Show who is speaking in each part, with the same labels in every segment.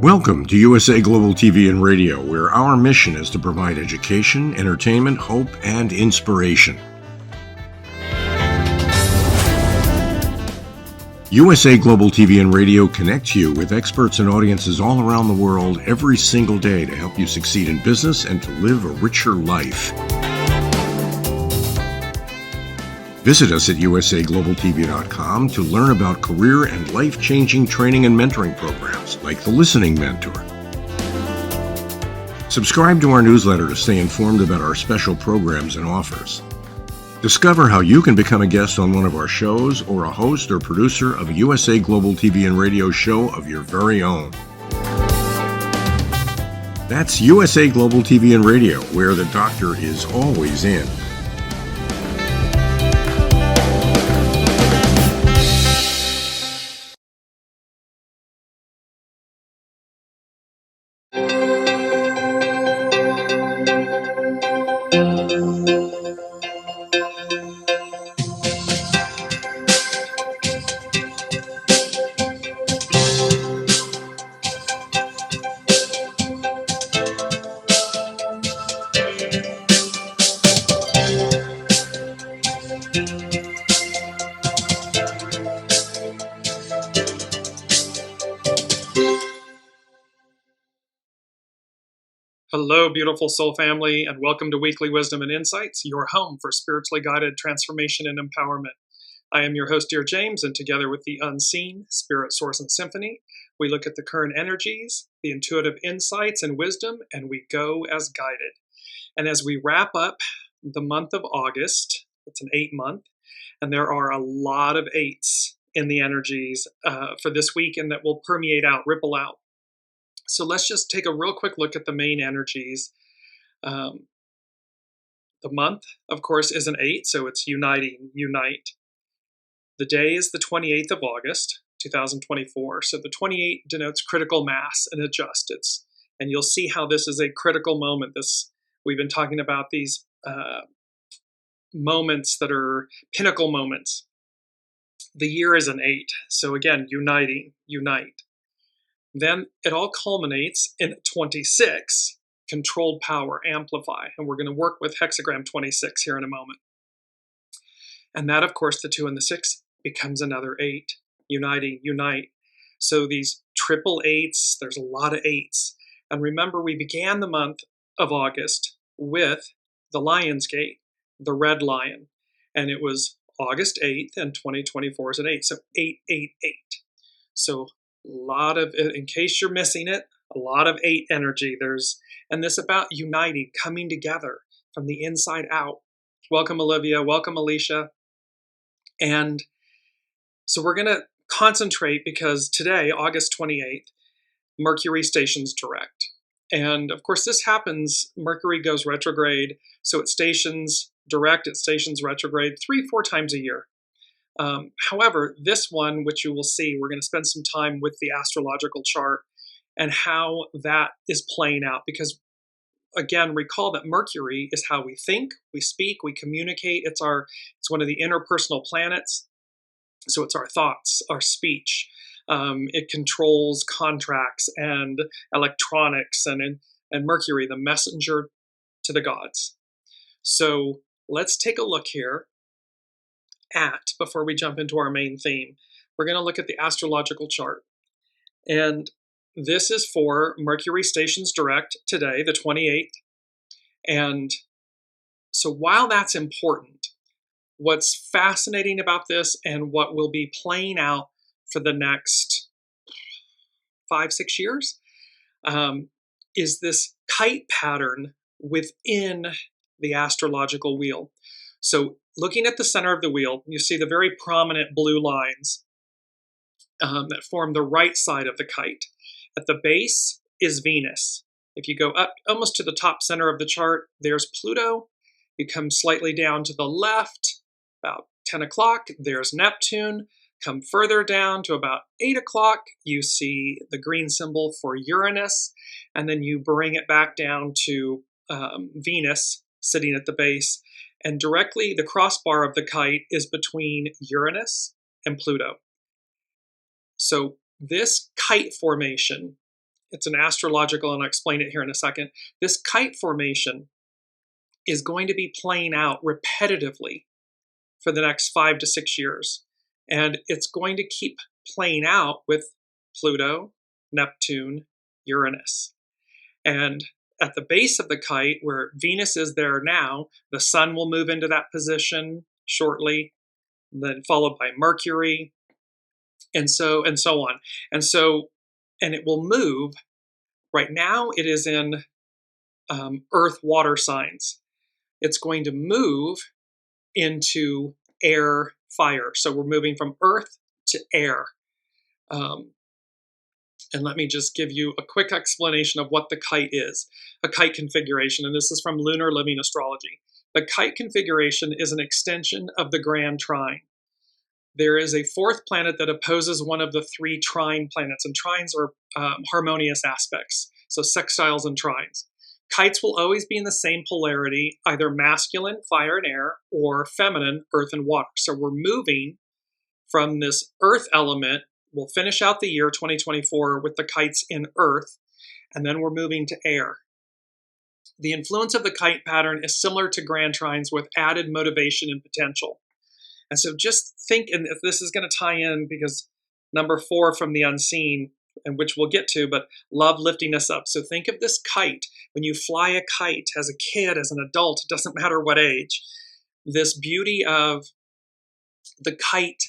Speaker 1: Welcome to USA Global TV and Radio, where our mission is to provide education, entertainment, hope, and inspiration. USA Global TV and Radio connects you with experts and audiences all around the world every single day to help you succeed in business and to live a richer life. Visit us at usaglobaltv.com to learn about career and life-changing training and mentoring programs like the Listening Mentor. Subscribe to our newsletter to stay informed about our special programs and offers. Discover how you can become a guest on one of our shows or a host or producer of a USA Global TV and Radio show of your very own. That's USA Global TV and Radio, where the doctor is always in.
Speaker 2: Hello, beautiful soul family, and welcome to Weekly Wisdom and Insights, your home for spiritually guided transformation and empowerment. I am your host, Dearjames, and together with the unseen, Spirit, Source, and Symphony, we look at the current energies, the intuitive insights and wisdom, and we go as guided. And as we wrap up the month of August, it's an 8-month, and there are a lot of 8s in the energies for this week, and that will permeate out, ripple out. So let's just take a real quick look at the main energies. The month, of course, is an 8, so it's uniting, unite. The day is the 28th of August, 2024. So the 28 denotes critical mass and adjust. And you'll see how this is a critical moment. We've been talking about these moments that are pinnacle moments. The year is an 8. So again, uniting, unite. Then it all culminates in 26, controlled power, amplify. And we're going to work with hexagram 26 here in a moment. And that, of course, the 2 and the 6 becomes another 8, uniting, unite. So these triple 8s, there's a lot of 8s. And remember, we began the month of August with the Lion's Gate, the red lion. And it was August 8th, and 2024 is an 8. So 888. So a lot of, in case you're missing it, a lot of 8 energy. And this about uniting, coming together from the inside out. Welcome, Olivia. Welcome, Alicia. And so we're going to concentrate because today, August 28th, Mercury stations direct. And of course, this happens, Mercury goes retrograde. So it stations direct, it stations retrograde 3-4 times a year. However, this one, which you will see, we're going to spend some time with the astrological chart and how that is playing out. Because, again, recall that Mercury is how we think, we speak, we communicate. It's one of the interpersonal planets. So it's our thoughts, our speech. It controls contracts and electronics, and Mercury, the messenger to the gods. So let's take a look here. Before we jump into our main theme, we're going to look at the astrological chart. And this is for Mercury stations direct today, the 28th. And so while that's important, what's fascinating about this and what will be playing out for the next 5-6 years is this kite pattern within the astrological wheel. So looking at the center of the wheel, you see the very prominent blue lines that form the right side of the kite. At the base is Venus. If you go up almost to the top center of the chart, there's Pluto. You come slightly down to the left, about 10 o'clock, there's Neptune. Come further down to about 8 o'clock, you see the green symbol for Uranus. And then you bring it back down to Venus sitting at the base. And directly, the crossbar of the kite is between Uranus and Pluto. So this kite formation it's an astrological, and I'll explain it here in a second. This kite formation is going to be playing out repetitively for the next 5 to 6 years. And it's going to keep playing out with Pluto, Neptune, Uranus. And at the base of the kite, where Venus is there now, the Sun will move into that position shortly, then followed by Mercury, and so on. And it will move. Right now, it is in Earth water signs. It's going to move into air fire. So we're moving from Earth to air. And let me just give you a quick explanation of what the kite is. A kite configuration, and this is from Lunar Living Astrology. The kite configuration is an extension of the grand trine. There is a fourth planet that opposes one of the 3 trine planets, and trines are harmonious aspects, so sextiles and trines. Kites will always be in the same polarity, either masculine, fire and air, or feminine, earth and water. So we're moving from this earth element. We'll finish out the year 2024 with the kites in earth, and then we're moving to air. The influence of the kite pattern is similar to grand trines with added motivation and potential. And so just think, and if this is going to tie in, because number 4 from the unseen, and which we'll get to, but love lifting us up. So think of this kite. When you fly a kite as a kid, as an adult, it doesn't matter what age, this beauty of the kite,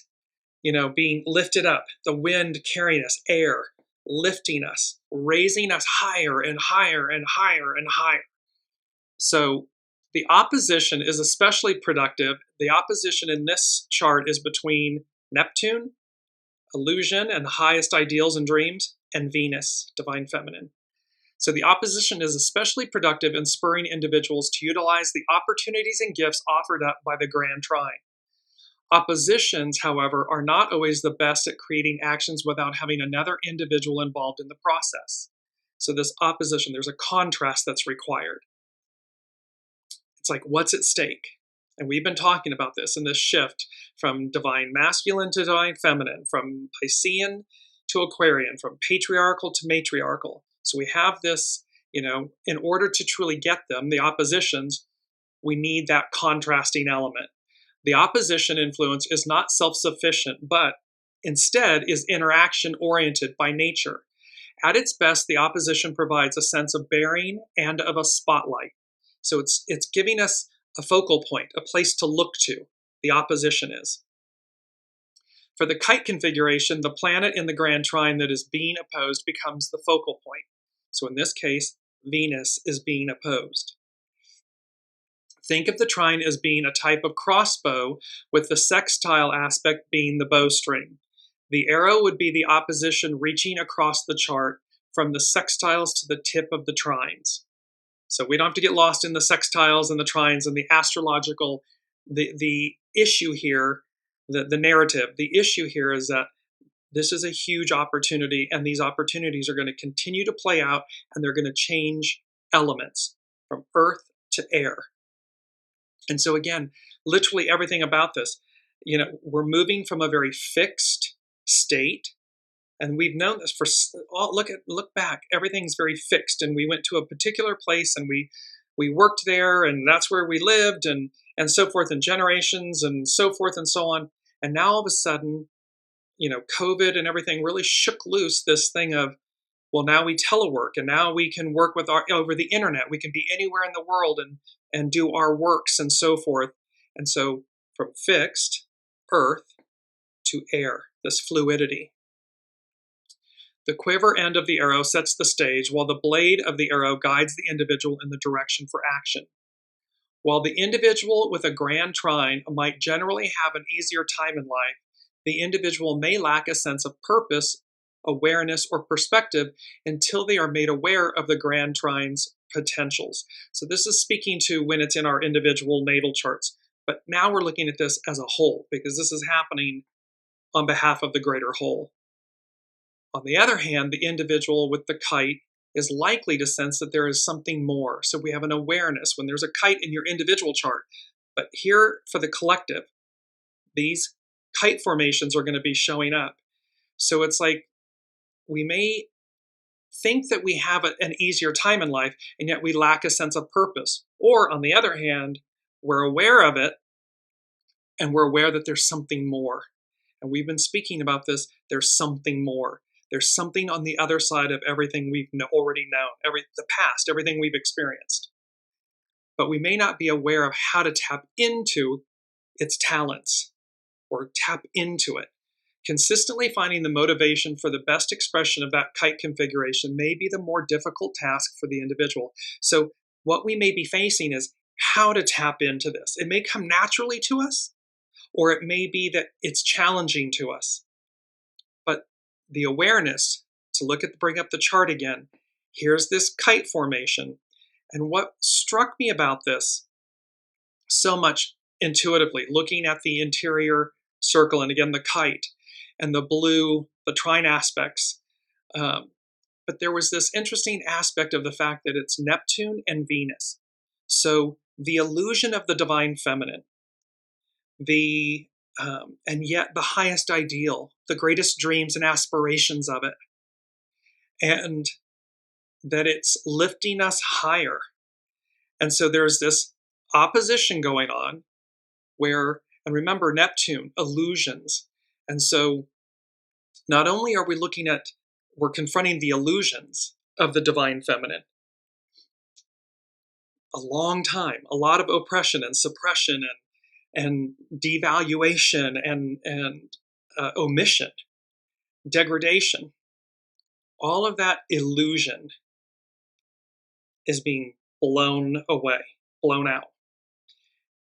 Speaker 2: being lifted up, the wind carrying us, air, lifting us, raising us higher and higher and higher and higher. So the opposition is especially productive. The opposition in this chart is between Neptune, illusion and the highest ideals and dreams, and Venus, divine feminine. So the opposition is especially productive in spurring individuals to utilize the opportunities and gifts offered up by the grand trine. Oppositions, however, are not always the best at creating actions without having another individual involved in the process. So this opposition, there's a contrast that's required. It's like, what's at stake? And we've been talking about this in this shift from divine masculine to divine feminine, from Piscean to Aquarian, from patriarchal to matriarchal. So we have this, in order to truly get them, the oppositions, we need that contrasting element. The opposition influence is not self-sufficient, but instead is interaction-oriented by nature. At its best, the opposition provides a sense of bearing and of a spotlight. So it's giving us a focal point, a place to look to. The opposition is. For the kite configuration, the planet in the grand trine that is being opposed becomes the focal point. So in this case, Venus is being opposed. Think of the trine as being a type of crossbow, with the sextile aspect being the bowstring. The arrow would be the opposition reaching across the chart from the sextiles to the tip of the trines. So we don't have to get lost in the sextiles and the trines and the astrological. The issue here, the narrative, the issue here is that this is a huge opportunity, and these opportunities are going to continue to play out, and they're going to change elements from earth to air. And so again, literally everything about this, we're moving from a very fixed state, and we've known this for look back. Everything's very fixed, and we went to a particular place, and we worked there, and that's where we lived, and so forth, and generations, and so forth, and so on. And now all of a sudden, COVID and everything really shook loose this thing of, well, now we telework, and now we can work with over the internet. We can be anywhere in the world and do our works and so forth. And so from fixed earth to air, this fluidity. The quiver end of the arrow sets the stage, while the blade of the arrow guides the individual in the direction for action. While the individual with a grand trine might generally have an easier time in life, the individual may lack a sense of purpose, awareness, or perspective until they are made aware of the grand trine's potentials. So this is speaking to when it's in our individual natal charts. But now we're looking at this as a whole, because this is happening on behalf of the greater whole. On the other hand, the individual with the kite is likely to sense that there is something more. So we have an awareness when there's a kite in your individual chart. But here for the collective, these kite formations are going to be showing up. So it's like we may think that we have an easier time in life, and yet we lack a sense of purpose. Or on the other hand, we're aware of it, and we're aware that there's something more. And we've been speaking about this. There's something more. There's something on the other side of everything we've already known, the past, everything we've experienced. But we may not be aware of how to tap into its talents or tap into it. Consistently finding the motivation for the best expression of that kite configuration may be the more difficult task for the individual. So what we may be facing is how to tap into this. It may come naturally to us, or it may be that it's challenging to us. But the awareness to bring up the chart again, here's this kite formation. And what struck me about this so much intuitively, looking at the interior circle, and again, the kite, and the blue, the trine aspects. But there was this interesting aspect of the fact that it's Neptune and Venus. So the illusion of the divine feminine, and yet the highest ideal, the greatest dreams and aspirations of it, and that it's lifting us higher. And so there's this opposition going on where, and remember Neptune, illusions. And so not only are we're confronting the illusions of the divine feminine, a long time, a lot of oppression and suppression and devaluation and omission, degradation, all of that illusion is being blown away, blown out.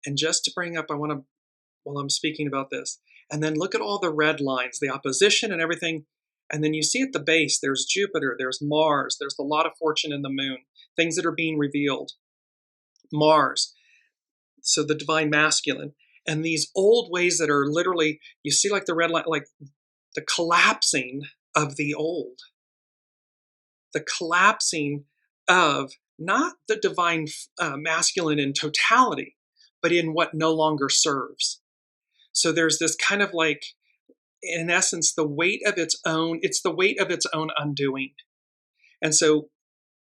Speaker 2: And just to bring up, while I'm speaking about this, and then look at all the red lines, the opposition and everything. And then you see at the base, there's Jupiter, there's Mars, there's the lot of fortune in the moon, things that are being revealed. Mars, so the divine masculine. And these old ways that are literally, you see like the red line, like the collapsing of the old. The collapsing of not the divine masculine in totality, but in what no longer serves. So there's this kind of like, in essence, it's the weight of its own undoing. And so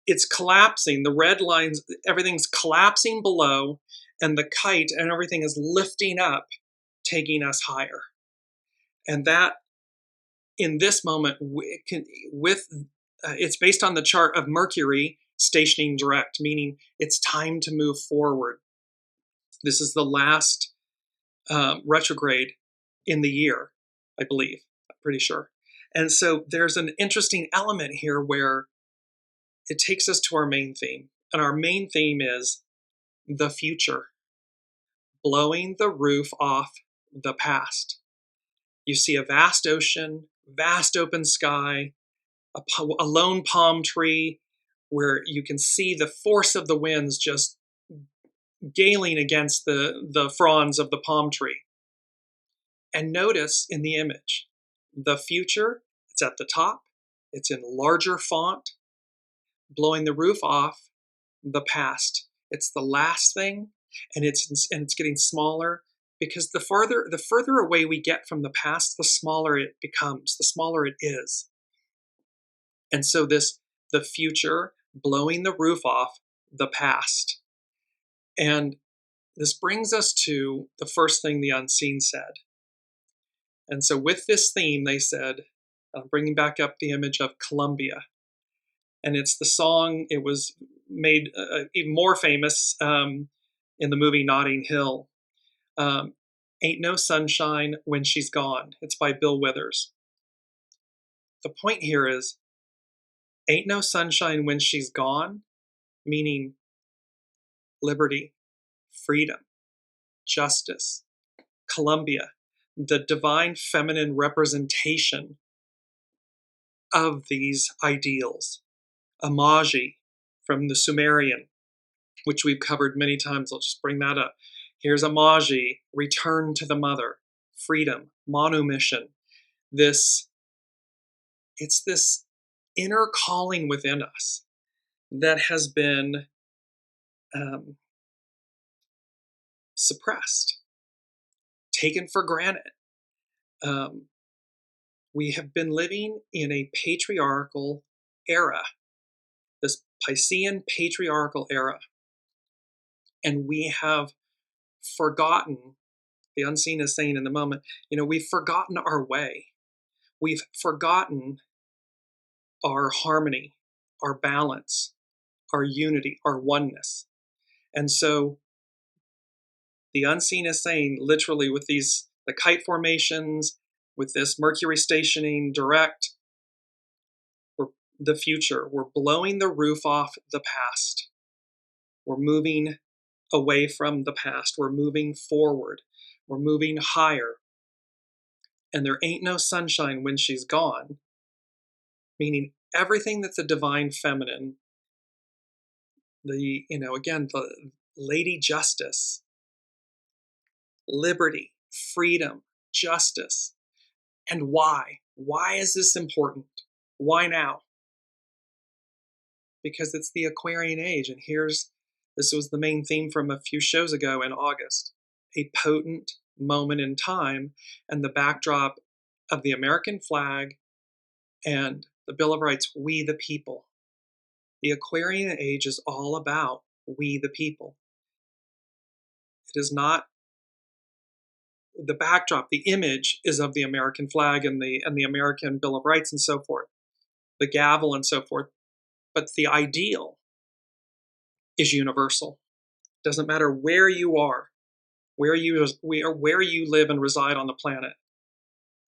Speaker 2: it's collapsing, the red lines, everything's collapsing below, and the kite and everything is lifting up, taking us higher. And that, in this moment, it's based on the chart of Mercury stationing direct, meaning it's time to move forward. This is the last retrograde in the year, I believe. I'm pretty sure. And so there's an interesting element here where it takes us to our main theme. And our main theme is the future, blowing the roof off the past. You see a vast ocean, vast open sky, a lone palm tree where you can see the force of the winds just galing against the fronds of the palm tree. And notice in the image, the future, it's at the top, it's in larger font, blowing the roof off the past. It's the last thing, and it's getting smaller, because the further away we get from the past, the smaller it becomes, the smaller it is. And so the future blowing the roof off the past. And this brings us to the first thing the unseen said. And so with this theme, they said, bringing back up the image of Columbia. And it's the song, it was made even more famous in the movie Notting Hill. Ain't No Sunshine When She's Gone. It's by Bill Withers. The point here is, ain't no sunshine when she's gone, meaning liberty, freedom, justice, Columbia, the divine feminine representation of these ideals. Imaji from the Sumerian, which we've covered many times. I'll just bring that up. Here's Imaji, return to the mother, freedom, manumission. It's this inner calling within us that has been suppressed, taken for granted. We have been living in a patriarchal era, this Piscean patriarchal era. And we have forgotten, the unseen is saying in the moment, we've forgotten our way. We've forgotten our harmony, our balance, our unity, our oneness. And so the unseen is saying, literally, with the kite formations, with this Mercury stationing direct, we're the future. We're blowing the roof off the past. We're moving away from the past. We're moving forward. We're moving higher. And there ain't no sunshine when she's gone, meaning everything that's a divine feminine, the Lady Justice, liberty, freedom, justice. And why? Why is this important? Why now? Because it's the Aquarian age, and this was the main theme from a few shows ago in August, a potent moment in time, and the backdrop of the American flag and the Bill of Rights, we the people. The Aquarian age is all about we the people. It is not the backdrop, the image is of the American flag and the American Bill of Rights and so forth, the gavel and so forth. But the ideal is universal. Doesn't matter where you are, where you live and reside on the planet.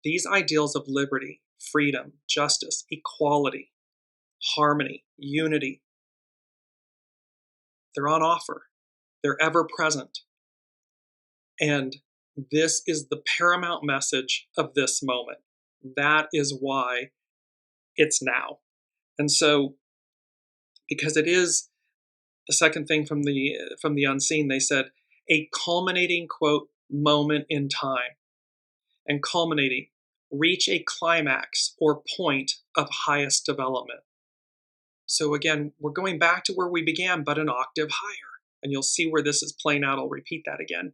Speaker 2: These ideals of liberty, freedom, justice, equality, harmony, unity, they're on offer. They're ever present. And this is the paramount message of this moment. That is why it's now. And so, because it is the second thing from the unseen, they said, a culminating, quote, moment in time. And culminating, reach a climax or point of highest development. So again, we're going back to where we began, but an octave higher. And you'll see where this is playing out. I'll repeat that again.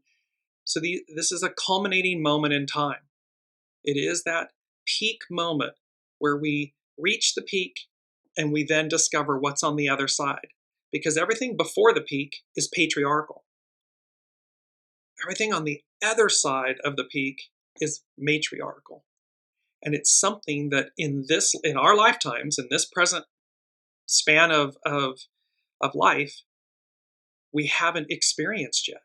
Speaker 2: So this is a culminating moment in time. It is that peak moment where we reach the peak and we then discover what's on the other side. Because everything before the peak is patriarchal. Everything on the other side of the peak is matriarchal. And it's something that in our lifetimes, in this present span of life, we haven't experienced yet.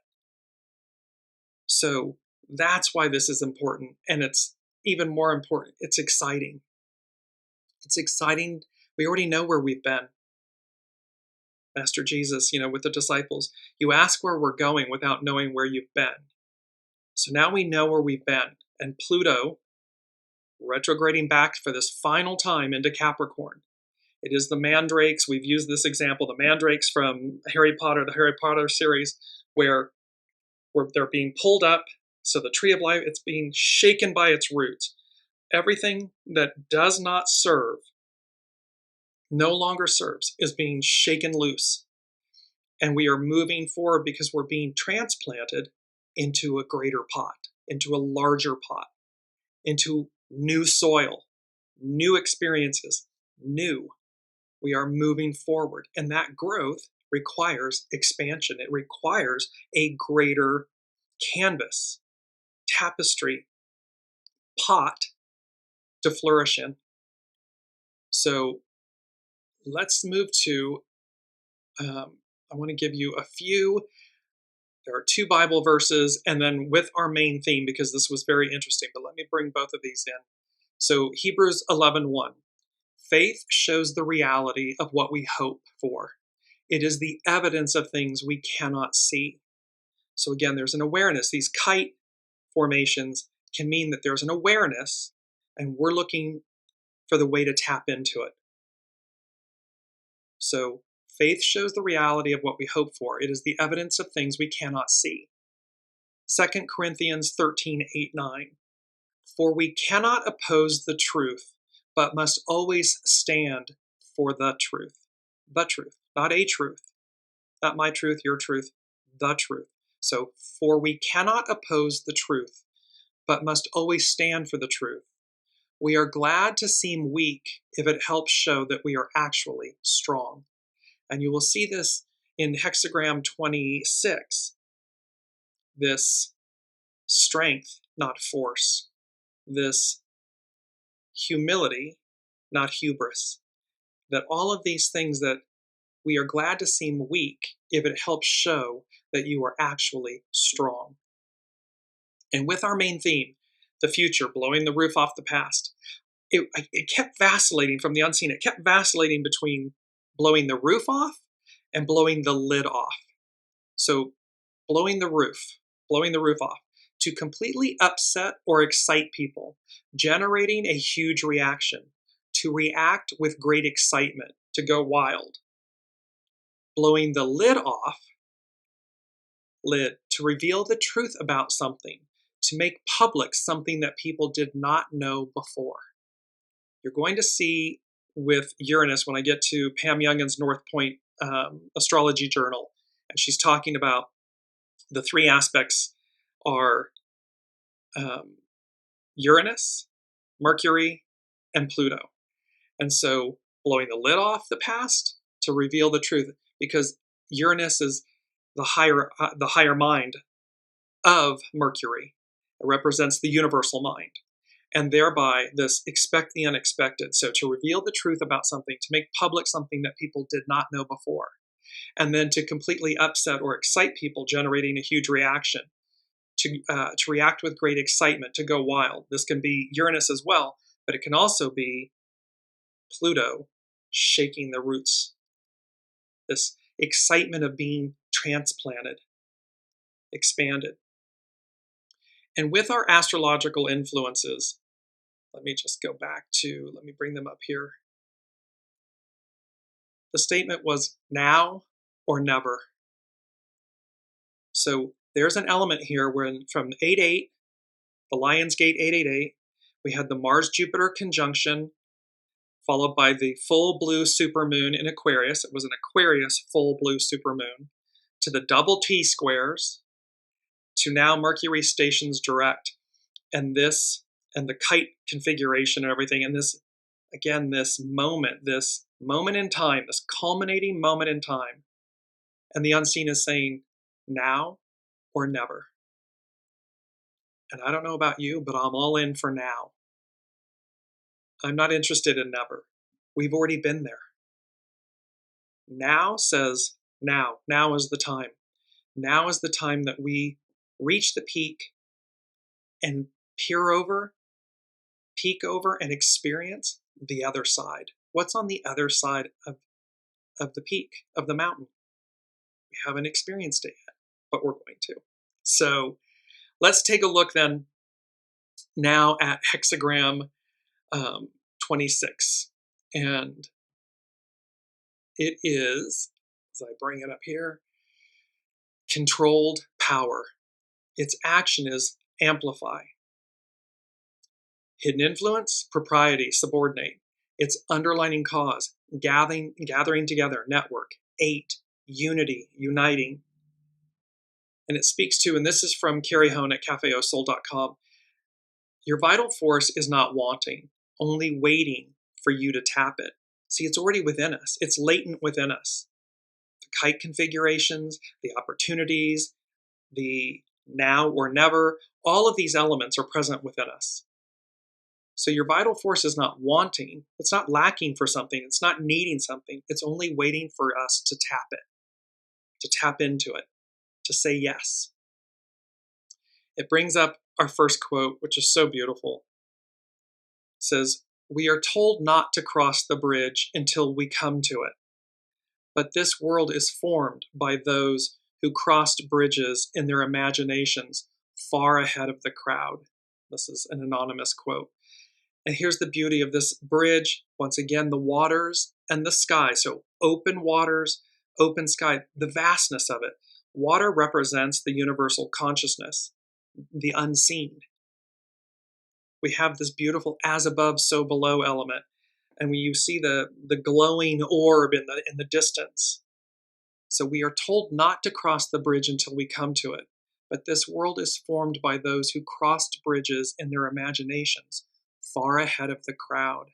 Speaker 2: So that's why this is important. And it's even more important. It's exciting. It's exciting. We already know where we've been. Master Jesus, with the disciples, you ask where we're going without knowing where you've been. So now we know where we've been. And Pluto, retrograding back for this final time into Capricorn. It is the mandrakes. We've used this example, the mandrakes from the Harry Potter series, where they're being pulled up. So the tree of life, it's being shaken by its roots. Everything that does not serve, no longer serves, is being shaken loose. And we are moving forward because we're being transplanted into a greater pot, into a larger pot, into new soil, new experiences, new. We are moving forward. And that growth requires expansion. It requires a greater canvas, tapestry, pot to flourish in. So let's move to, I want to give you a few. There are 2 Bible verses, and then with our main theme, because this was very interesting, but let me bring both of these in. So Hebrews 11:1. Faith shows the reality of what we hope for. It is the evidence of things we cannot see. So again, there's an awareness. These kite formations can mean that there's an awareness, and we're looking for the way to tap into it. So faith shows the reality of what we hope for. It is the evidence of things we cannot see. 2 Corinthians 13:8-9. For we cannot oppose the truth, but must always stand for the truth. The truth, not a truth. Not my truth, your truth, the truth. So, for we cannot oppose the truth, but must always stand for the truth. We are glad to seem weak if it helps show that we are actually strong. And you will see this in hexagram 26, this strength, not force, this humility, not hubris, that all of these things that we are glad to seem weak if it helps show that you are actually strong. And with our main theme, the future, blowing the roof off the past, it kept vacillating from the unseen. It kept vacillating between blowing the roof off and blowing the lid off. So blowing the roof off to completely upset or excite people, generating a huge reaction, to react with great excitement, to go wild. Blowing the lid off, to reveal the truth about something, to make public something that people did not know before. You're going to see with Uranus, when I get to Pam Youngin's North Point astrology journal, and she's talking about the three aspects are Uranus, Mercury, and Pluto. And so blowing the lid off the past to reveal the truth, because Uranus is the higher mind of Mercury. It represents the universal mind. And thereby this expect the unexpected. So to reveal the truth about something, to make public something that people did not know before, and then to completely upset or excite people, generating a huge reaction, to react with great excitement, to go wild. This can be Uranus as well, but it can also be Pluto shaking the roots. This excitement of being transplanted, expanded. And with our astrological influences, let me bring them up here. The statement was now or never. So there's an element here when from 8-8, the Lion's Gate 888, we had the Mars-Jupiter conjunction, followed by the full blue supermoon in Aquarius. It was an Aquarius full blue supermoon, to the double T-squares, to now Mercury stations direct, and the kite configuration and everything, and this moment in time, this culminating moment in time, and the unseen is saying now or never. And I don't know about you, but I'm all in for now. I'm not interested in never. We've already been there. Now says now. Now is the time. Now is the time that we reach the peak and peek over and experience the other side. What's on the other side of the peak, of the mountain? We haven't experienced it yet, but we're going to. So let's take a look then now at hexagram 26. And it is, as I bring it up here, controlled power. Its action is amplify. Hidden influence, propriety, subordinate. Its underlining cause, gathering together, network. 8, unity, uniting. And it speaks to, and this is from Carrie Hone at cafeosoul.com, your vital force is not wanting, only waiting for you to tap it. See, it's already within us. It's latent within us. The kite configurations, the opportunities, the now or never, all of these elements are present within us. So your vital force is not wanting. It's not lacking for something. It's not needing something. It's only waiting for us to tap it, to tap into it, to say yes. It brings up our first quote, which is so beautiful. It says, "We are told not to cross the bridge until we come to it. But this world is formed by those who crossed bridges in their imaginations far ahead of the crowd." This is an anonymous quote. And here's the beauty of this bridge. Once again, the waters and the sky. So open waters, open sky, the vastness of it. Water represents the universal consciousness, the unseen. We have this beautiful as above, so below element. And when you see the glowing orb in the distance. So we are told not to cross the bridge until we come to it. But this world is formed by those who crossed bridges in their imaginations far ahead of the crowd.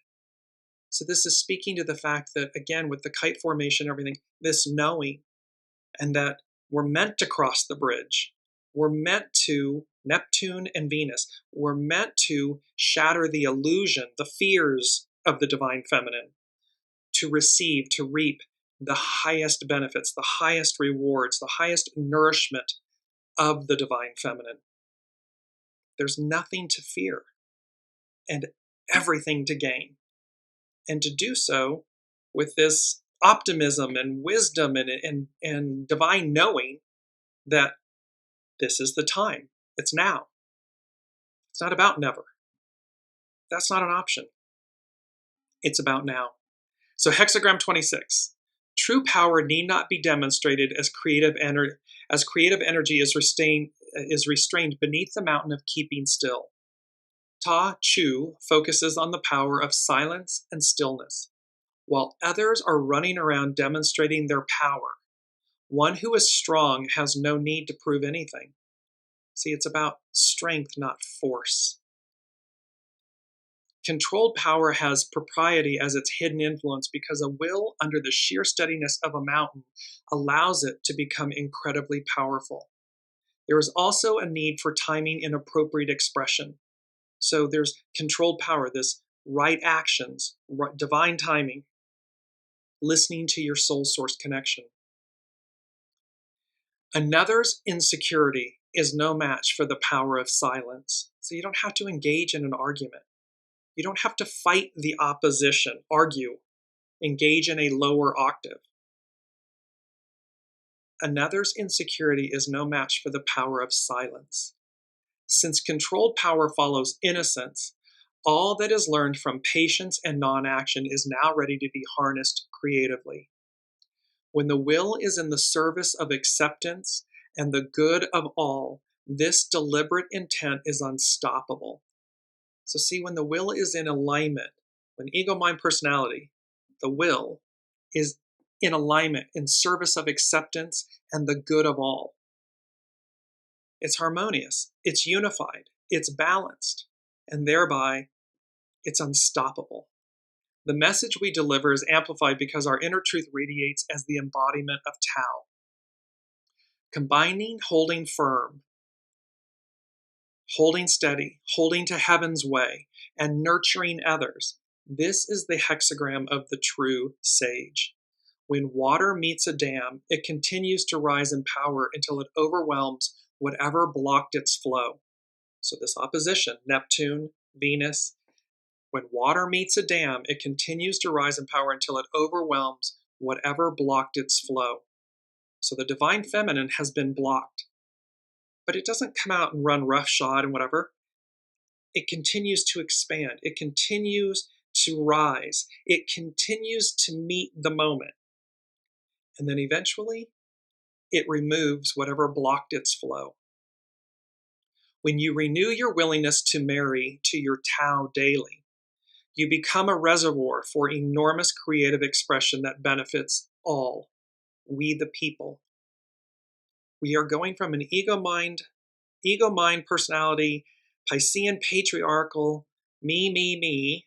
Speaker 2: So this is speaking to the fact that, again, with the kite formation and everything, this knowing, and that we're meant to cross the bridge. We're meant to, Neptune and Venus, we're meant to shatter the illusion, the fears of the divine feminine, to receive, to reap the highest benefits, the highest rewards, the highest nourishment of the divine feminine. There's nothing to fear and everything to gain. And to do so with this optimism and wisdom and divine knowing that this is the time. It's now. It's not about never. That's not an option. It's about now. So hexagram 26. True power need not be demonstrated as creative energy is restrained beneath the mountain of keeping still. Ta Chu focuses on the power of silence and stillness, while others are running around demonstrating their power. One who is strong has no need to prove anything. See, it's about strength, not force. Controlled power has propriety as its hidden influence because a will under the sheer steadiness of a mountain allows it to become incredibly powerful. There is also a need for timing and appropriate expression. So there's controlled power, this right actions, divine timing, listening to your soul source connection. Another's insecurity is no match for the power of silence. So you don't have to engage in an argument. You don't have to fight the opposition, argue, engage in a lower octave. Another's insecurity is no match for the power of silence. Since controlled power follows innocence, all that is learned from patience and non-action is now ready to be harnessed creatively. When the will is in the service of acceptance and the good of all, this deliberate intent is unstoppable. So see, when the will is in alignment, when ego, mind, personality, the will is in alignment, in service of acceptance and the good of all, it's harmonious, it's unified, it's balanced, and thereby it's unstoppable. The message we deliver is amplified because our inner truth radiates as the embodiment of Tao. Combining holding firm, holding steady, holding to heaven's way, and nurturing others, this is the hexagram of the true sage. When water meets a dam, it continues to rise in power until it overwhelms whatever blocked its flow. So this opposition, Neptune, Venus, when water meets a dam, it continues to rise in power until it overwhelms whatever blocked its flow. So the divine feminine has been blocked. But it doesn't come out and run roughshod and whatever. It continues to expand. It continues to rise. It continues to meet the moment. And then eventually, it removes whatever blocked its flow. When you renew your willingness to marry to your Tao daily, you become a reservoir for enormous creative expression that benefits all, we the people. We are going from an ego mind personality, Piscean patriarchal, me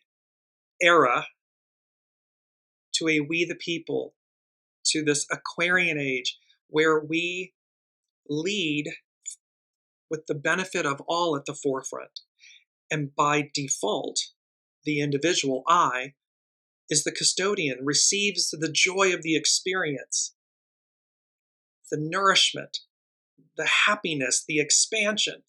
Speaker 2: era to a we the people, to this Aquarian age where we lead with the benefit of all at the forefront. And by default, the individual, I, is the custodian, receives the joy of the experience, the nourishment, the happiness, the expansion.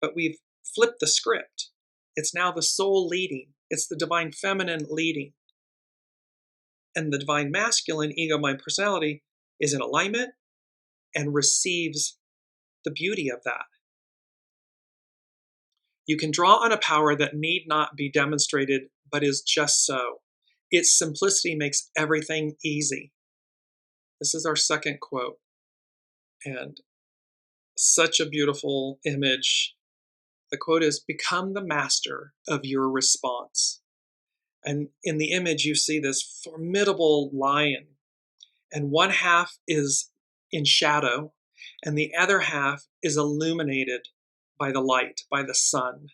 Speaker 2: But we've flipped the script. It's now the soul leading. It's the divine feminine leading. And the divine masculine, ego, mind, personality, is in alignment and receives the beauty of that. You can draw on a power that need not be demonstrated, but is just so. Its simplicity makes everything easy. This is our second quote. And such a beautiful image. The quote is, "Become the master of your response." And in the image, you see this formidable lion. And one half is in shadow, and the other half is illuminated by the light, by the sun.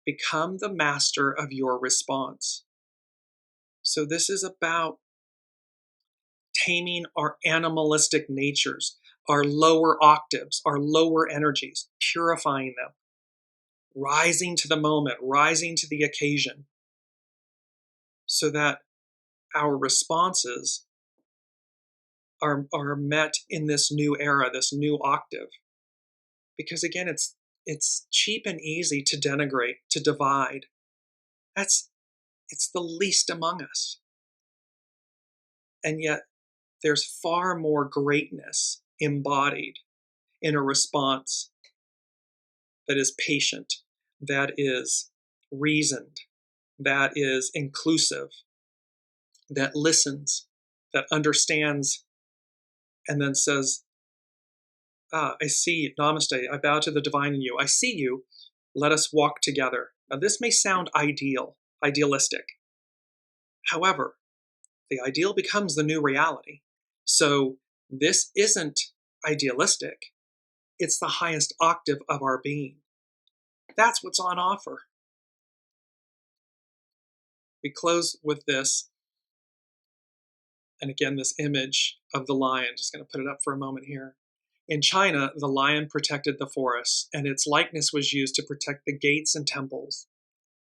Speaker 2: Become the master of your response. So this is about taming our animalistic natures, our lower octaves, our lower energies, purifying them, rising to the moment, rising to the occasion, so that our responses are met in this new era, this new octave. Because again, it's cheap and easy to denigrate, to divide. It's the least among us. And yet there's far more greatness embodied in a response that is patient, that is reasoned, that is inclusive, that listens, that understands, and then says, I see, namaste, I bow to the divine in you. I see you, let us walk together. Now this may sound idealistic. However, the ideal becomes the new reality. So this isn't idealistic. It's the highest octave of our being. That's what's on offer. We close with this. And again, this image of the lion, just going to put it up for a moment here. In China, the lion protected the forests, and its likeness was used to protect the gates and temples.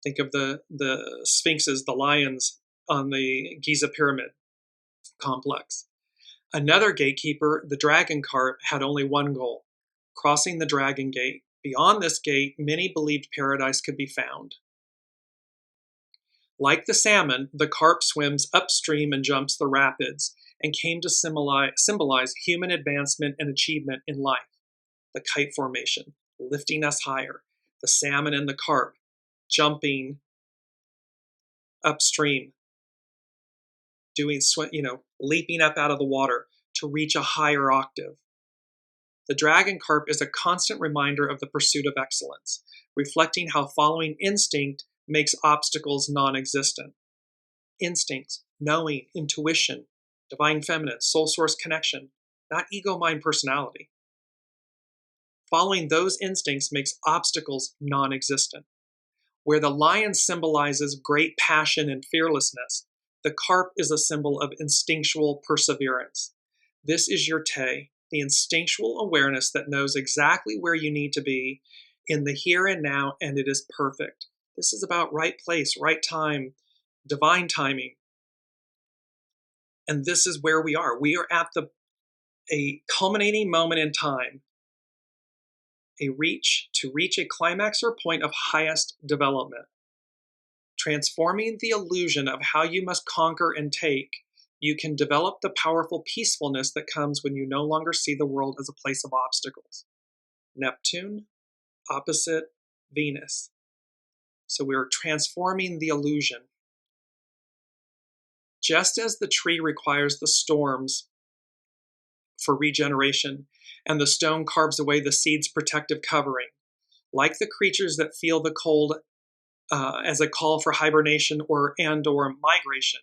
Speaker 2: Think of the sphinxes, the lions on the Giza pyramid complex. Another gatekeeper, the dragon carp, had only one goal: crossing the dragon gate. Beyond this gate, many believed paradise could be found. Like the salmon, the carp swims upstream and jumps the rapids, and came to symbolize human advancement and achievement in life. The kite formation, lifting us higher. The salmon and the carp, jumping upstream, leaping up out of the water to reach a higher octave. The dragon carp is a constant reminder of the pursuit of excellence, reflecting how following instinct makes obstacles non-existent. Instincts, knowing, intuition, divine feminine, soul source connection, not ego, mind, personality. Following those instincts makes obstacles non-existent. Where the lion symbolizes great passion and fearlessness, the carp is a symbol of instinctual perseverance. This is your te, the instinctual awareness that knows exactly where you need to be in the here and now, and it is perfect. This is about right place, right time, divine timing. And this is where we are. We are at a culminating moment in time, to reach a climax or point of highest development. Transforming the illusion of how you must conquer and take, you can develop the powerful peacefulness that comes when you no longer see the world as a place of obstacles. Neptune, opposite Venus. So we're transforming the illusion. Just as the tree requires the storms for regeneration, and the stone carves away the seed's protective covering, like the creatures that feel the cold as a call for hibernation or migration,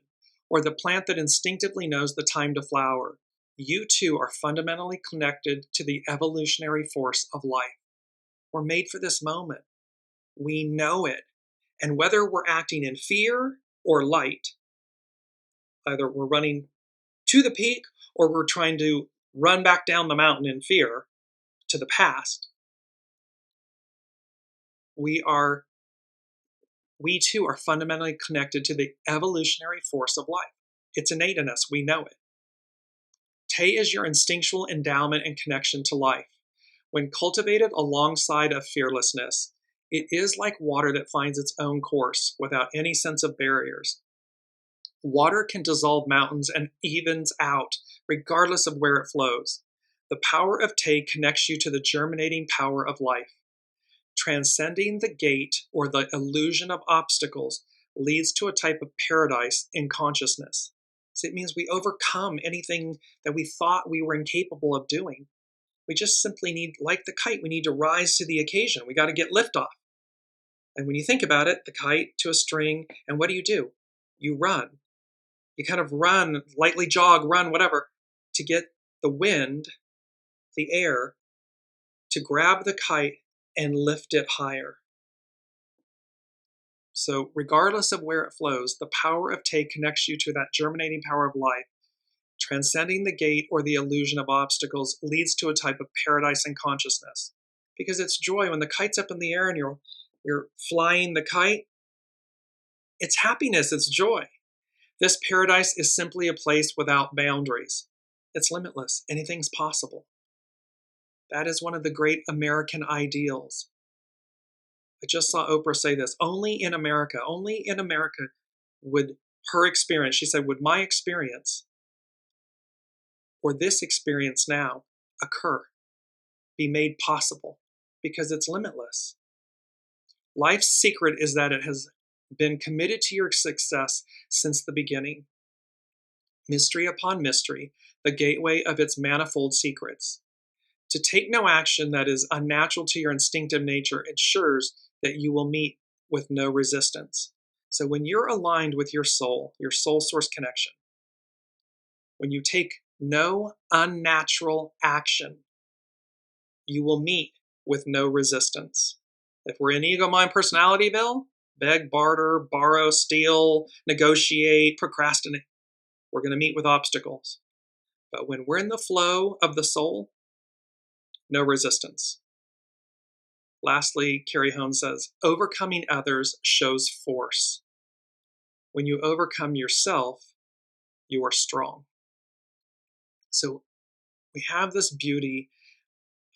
Speaker 2: or the plant that instinctively knows the time to flower, you too are fundamentally connected to the evolutionary force of life. We're made for this moment. We know it. And whether we're acting in fear or light, either we're running to the peak or we're trying to run back down the mountain in fear to the past, we too are fundamentally connected to the evolutionary force of life. It's innate in us. We know it. Te is your instinctual endowment and connection to life. When cultivated alongside of fearlessness, it is like water that finds its own course without any sense of barriers. Water can dissolve mountains and evens out, regardless of where it flows. The power of Te connects you to the germinating power of life. Transcending the gate or the illusion of obstacles leads to a type of paradise in consciousness. So it means we overcome anything that we thought we were incapable of doing. We just simply need, like the kite, we need to rise to the occasion. We got to get liftoff. And when you think about it, the kite to a string, and what do? You run. You kind of run, lightly jog, run, whatever, to get the wind, the air, to grab the kite and lift it higher. So regardless of where it flows, the power of Te connects you to that germinating power of life. Transcending the gate or the illusion of obstacles leads to a type of paradise in consciousness. Because it's joy when the kite's up in the air and you're flying the kite. It's happiness, it's joy. This paradise is simply a place without boundaries. It's limitless. Anything's possible. That is one of the great American ideals. I just saw Oprah say this. Only in America would her experience, she said, would my experience or this experience now occur, be made possible, because it's limitless. Life's secret is that it has been committed to your success since the beginning. Mystery upon mystery, the gateway of its manifold secrets. To take no action that is unnatural to your instinctive nature ensures that you will meet with no resistance. So when you're aligned with your soul source connection, when you take no unnatural action, you will meet with no resistance. If we're in ego, mind, personalityville, beg, barter, borrow, steal, negotiate, procrastinate, we're going to meet with obstacles. But when we're in the flow of the soul, no resistance. Lastly, Carrie Hone says, overcoming others shows force. When you overcome yourself, you are strong. So we have this beauty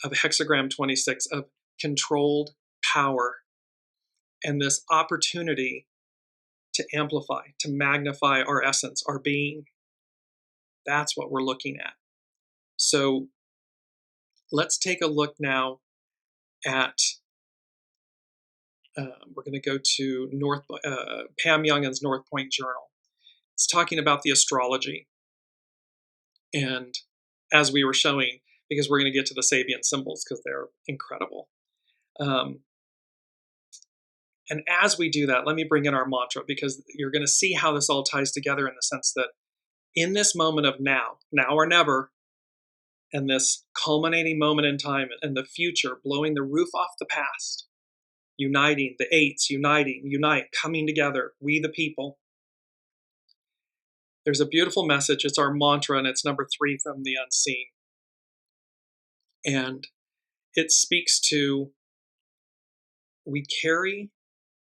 Speaker 2: of hexagram 26 of controlled power and this opportunity to amplify, to magnify our essence, our being. That's what we're looking at. So let's take a look now at, we're going to go to Pam Youngin's North Point Journal. It's talking about the astrology. And as we were showing, because we're going to get to the Sabian symbols because they're incredible. And as we do that, let me bring in our mantra, because you're going to see how this all ties together in the sense that in this moment of now or never, and this culminating moment in time and the future, blowing the roof off the past, uniting, the eights, unite, coming together, we the people. There's a beautiful message. It's our mantra, and it's number 3 from the unseen. And it speaks to, we carry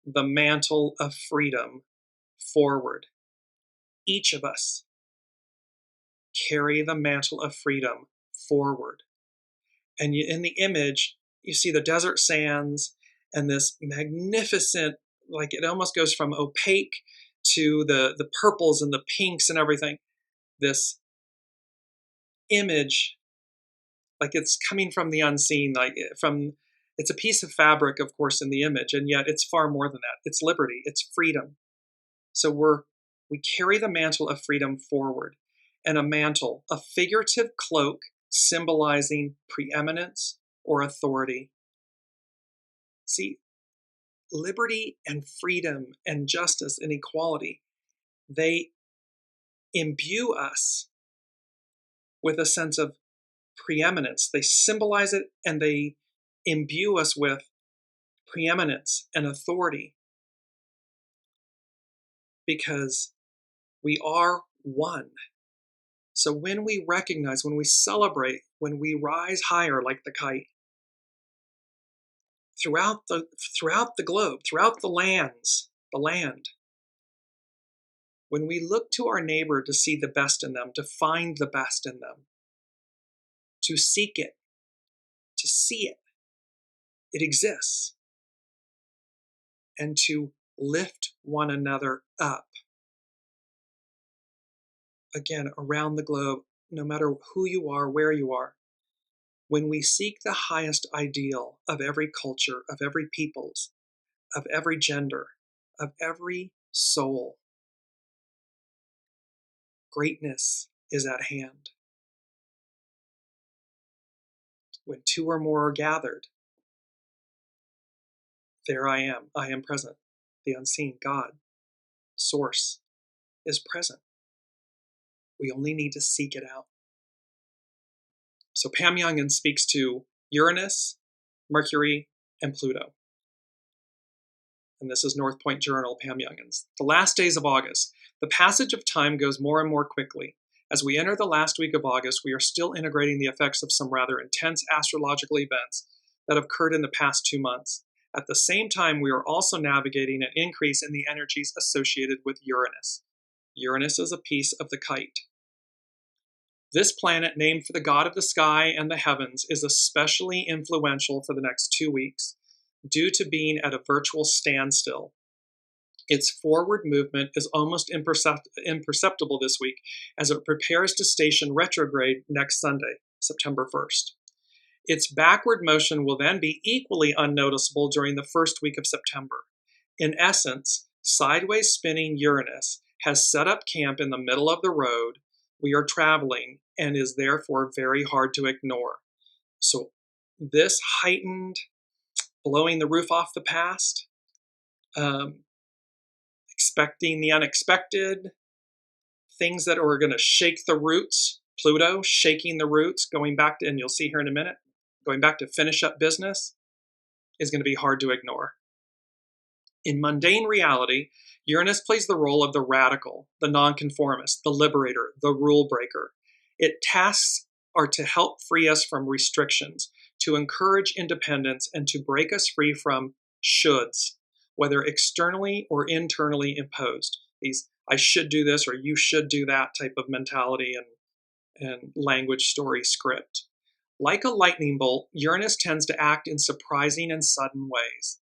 Speaker 2: the mantle of freedom forward. Each of us carry the mantle of freedom forward. And in the image, you see the desert sands and this magnificent, like it almost goes from opaque to the purples and the pinks and everything. This image, like it's coming from the unseen, it's a piece of fabric, of course, in the image, and yet it's far more than that. It's liberty, it's freedom. So we carry the mantle of freedom forward. And a mantle, a figurative cloak symbolizing preeminence or authority. See, liberty and freedom and justice and equality, they imbue us with a sense of preeminence. They symbolize it and they imbue us with preeminence and authority, because we are one. So when we recognize, when we celebrate, when we rise higher like the kite, throughout the globe, throughout the land, when we look to our neighbor to see the best in them, to find the best in them, to seek it, to see it, it exists, and to lift one another up. Again, around the globe, no matter who you are, where you are, when we seek the highest ideal of every culture, of every peoples, of every gender, of every soul, greatness is at hand. When 2 or more are gathered, there I am present. The unseen, God, Source, is present. We only need to seek it out. So Pam Youngin speaks to Uranus, Mercury, and Pluto. and this is North Point Journal, Pam Youngins. The last days of August. The passage of time goes more and more quickly. As we enter the last week of August, we are still integrating the effects of some rather intense astrological events that have occurred in the past 2 months. At the same time, we are also navigating an increase in the energies associated with Uranus. Uranus is a piece of the kite. This planet, named for the god of the sky and the heavens, is especially influential for the next 2 weeks due to being at a virtual standstill. Its forward movement is almost imperceptible this week as it prepares to station retrograde next Sunday, September 1st. Its backward motion will then be equally unnoticeable during the first week of September. In essence, sideways spinning Uranus has set up camp in the middle of the road we are traveling and is therefore very hard to ignore. So this heightened blowing the roof off the past, expecting the unexpected, things that are going to shake the roots, Pluto shaking the roots, going back to, and you'll see here in a minute, going back to finish up business, is going to be hard to ignore. In mundane reality, Uranus plays the role of the radical, the nonconformist, the liberator, the rule breaker. Its tasks are to help free us from restrictions, to encourage independence, and to break us free from shoulds, whether externally or internally imposed. These I should do this or you should do that type of mentality and language story script. Like a lightning bolt, Uranus tends to act in surprising and sudden ways.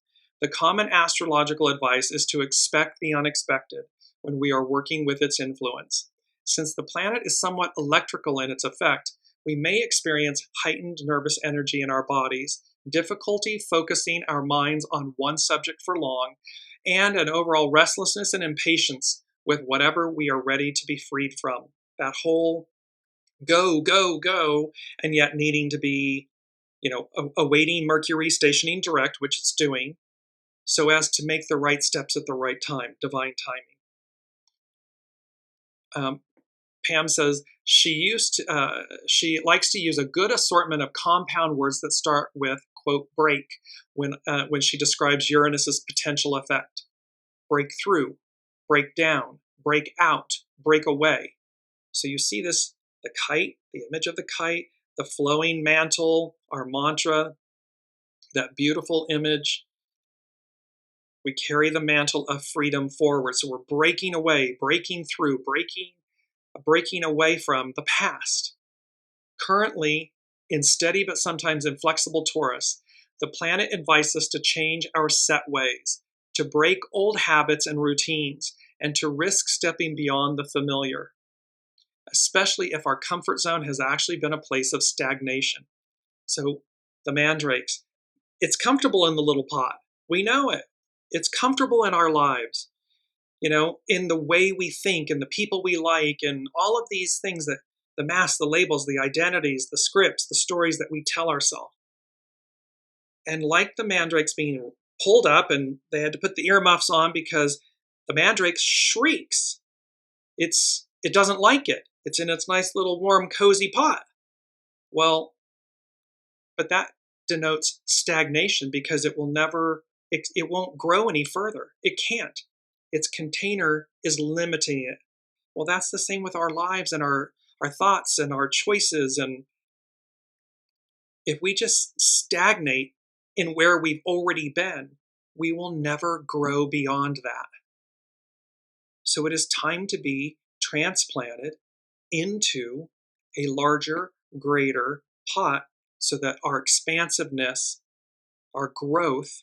Speaker 2: The common astrological advice is to expect the unexpected when we are working with its influence. Since the planet is somewhat electrical in its effect, we may experience heightened nervous energy in our bodies, difficulty focusing our minds on one subject for long, and an overall restlessness and impatience with whatever we are ready to be freed from. That whole go, go, go, and yet needing to be, awaiting Mercury stationing direct, which it's doing, so as to make the right steps at the right time, divine timing. Pam says she likes to use a good assortment of compound words that start with, quote, break, when she describes Uranus's potential effect. Break through, break down, break out, break away. So you see this, the kite, the image of the kite, the flowing mantle, our mantra, that beautiful image. We carry the mantle of freedom forward. So we're breaking away, breaking through, breaking away from the past. Currently, in steady but sometimes inflexible Taurus, the planet invites us to change our set ways, to break old habits and routines, and to risk stepping beyond the familiar, especially if our comfort zone has actually been a place of stagnation. So the mandrakes, it's comfortable in the little pot. We know it. It's comfortable in our lives, in the way we think and the people we like and all of these things, that the masks, the labels, the identities, the scripts, the stories that we tell ourselves. And like the mandrakes being pulled up, and they had to put the earmuffs on because the mandrake shrieks. It doesn't like it. It's in its nice little warm, cozy pot. Well, but that denotes stagnation because it won't grow any further. It can't. Its container is limiting it. Well, that's the same with our lives and our thoughts and our choices. And if we just stagnate in where we've already been, we will never grow beyond that. So it is time to be transplanted into a larger, greater pot so that our expansiveness, our growth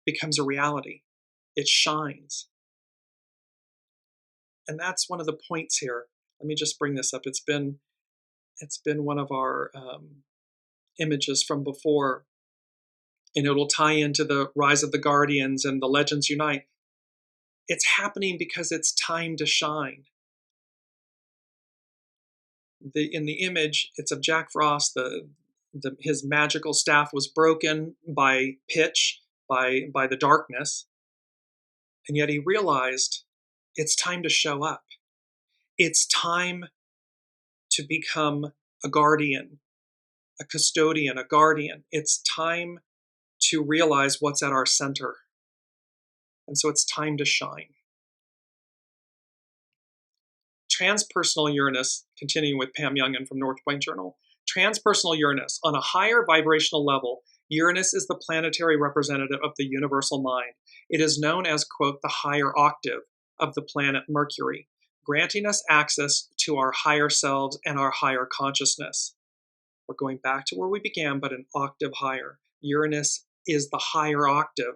Speaker 2: becomes a reality. It shines. And that's one of the points here. Let me just bring this up. It's been one of our images from before, and it'll tie into the rise of the Guardians and the Legends Unite. It's happening because it's time to shine. In the image, it's of Jack Frost. His magical staff was broken by pitch, by the darkness, and yet he realized it's time to show up. It's time to become a guardian, a custodian, a guardian. It's time to realize what's at our center. And so it's time to shine. Transpersonal Uranus, continuing with Pam Youngin from North Point Journal. Transpersonal Uranus, on a higher vibrational level, Uranus is the planetary representative of the universal mind. It is known as, quote, the higher octave of the planet Mercury, granting us access to our higher selves and our higher consciousness. We're going back to where we began, but an octave higher. Uranus is the higher octave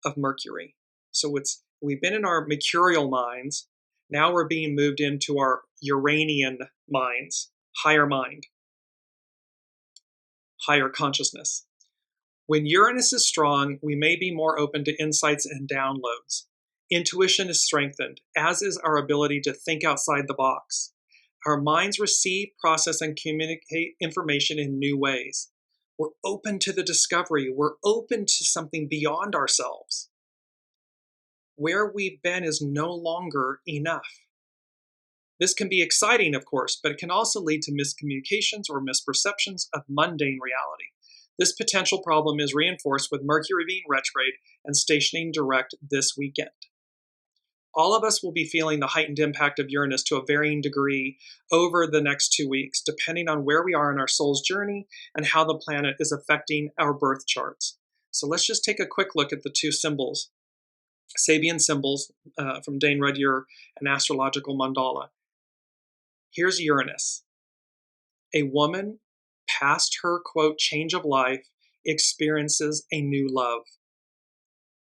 Speaker 2: of Mercury. So we've been in our mercurial minds. Now we're being moved into our Uranian minds, higher mind, higher consciousness. When Uranus is strong, we may be more open to insights and downloads. Intuition is strengthened, as is our ability to think outside the box. Our minds receive, process, and communicate information in new ways. We're open to the discovery. We're open to something beyond ourselves. Where we've been is no longer enough. This can be exciting, of course, but it can also lead to miscommunications or misperceptions of mundane reality. This potential problem is reinforced with Mercury being retrograde and stationing direct this weekend. All of us will be feeling the heightened impact of Uranus to a varying degree over the next 2 weeks, depending on where we are in our soul's journey and how the planet is affecting our birth charts. So let's just take a quick look at the two symbols. Sabian symbols from Dane Rudyard and Astrological Mandala. Here's Uranus. A woman past her, quote, change of life experiences a new love.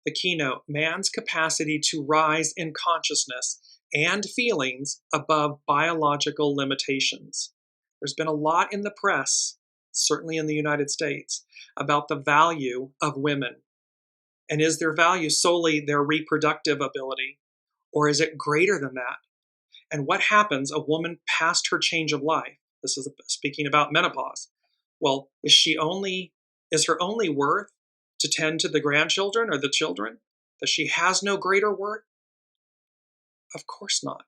Speaker 2: The keynote, man's capacity to rise in consciousness and feelings above biological limitations. There's been a lot in the press, certainly in the United States, about the value of women. And is their value solely their reproductive ability, or is it greater than that? And what happens a woman past her change of life? This is speaking about menopause. Well, is her only worth to tend to the grandchildren or the children? That she has no greater worth? Of course not.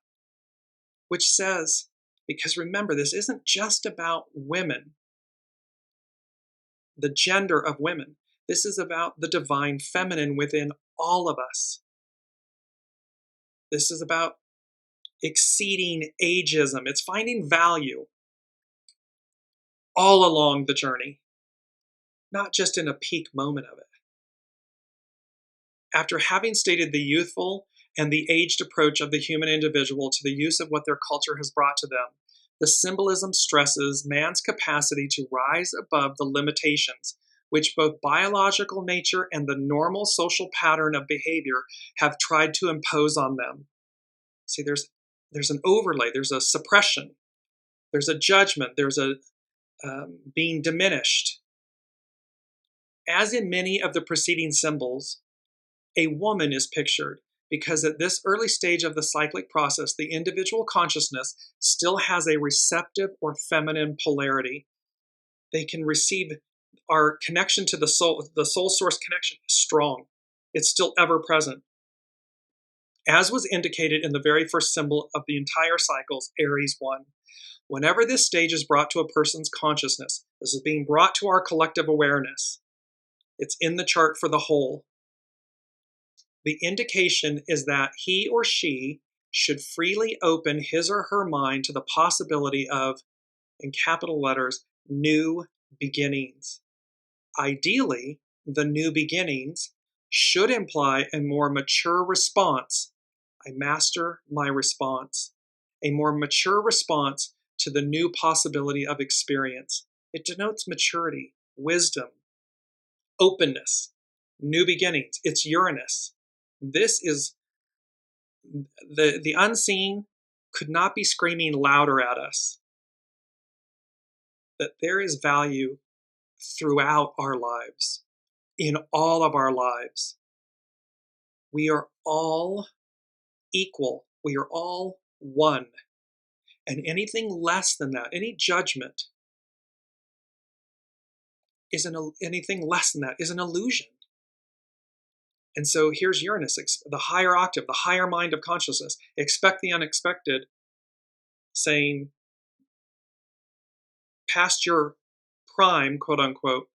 Speaker 2: Which says, because remember, this isn't just about women, the gender of women. This is about the divine feminine within all of us. This is about exceeding ageism. It's finding value all along the journey, not just in a peak moment of it. After having stated the youthful and the aged approach of the human individual to the use of what their culture has brought to them, the symbolism stresses man's capacity to rise above the limitations which both biological nature and the normal social pattern of behavior have tried to impose on them. See, there's an overlay, there's a suppression, there's a judgment, there's a being diminished. As in many of the preceding symbols, a woman is pictured because at this early stage of the cyclic process, the individual consciousness still has a receptive or feminine polarity. They can receive our connection to the soul source connection is strong. It's still ever present. As was indicated in the very first symbol of the entire cycles, Aries 1. Whenever this stage is brought to a person's consciousness, this is being brought to our collective awareness. It's in the chart for the whole. The indication is that he or she should freely open his or her mind to the possibility of, in capital letters, new beginnings. Ideally, the new beginnings should imply a more mature response. I master my response. A more mature response to the new possibility of experience. It denotes maturity, wisdom, openness, new beginnings. It's Uranus. This is the unseen could not be screaming louder at us that there is value throughout our lives, in all of our lives. We are all equal. We are all one. And anything less than that, any judgment, anything less than that is an illusion. And so here's Uranus, the higher octave, the higher mind of consciousness. Expect the unexpected, saying, past your prime, quote unquote,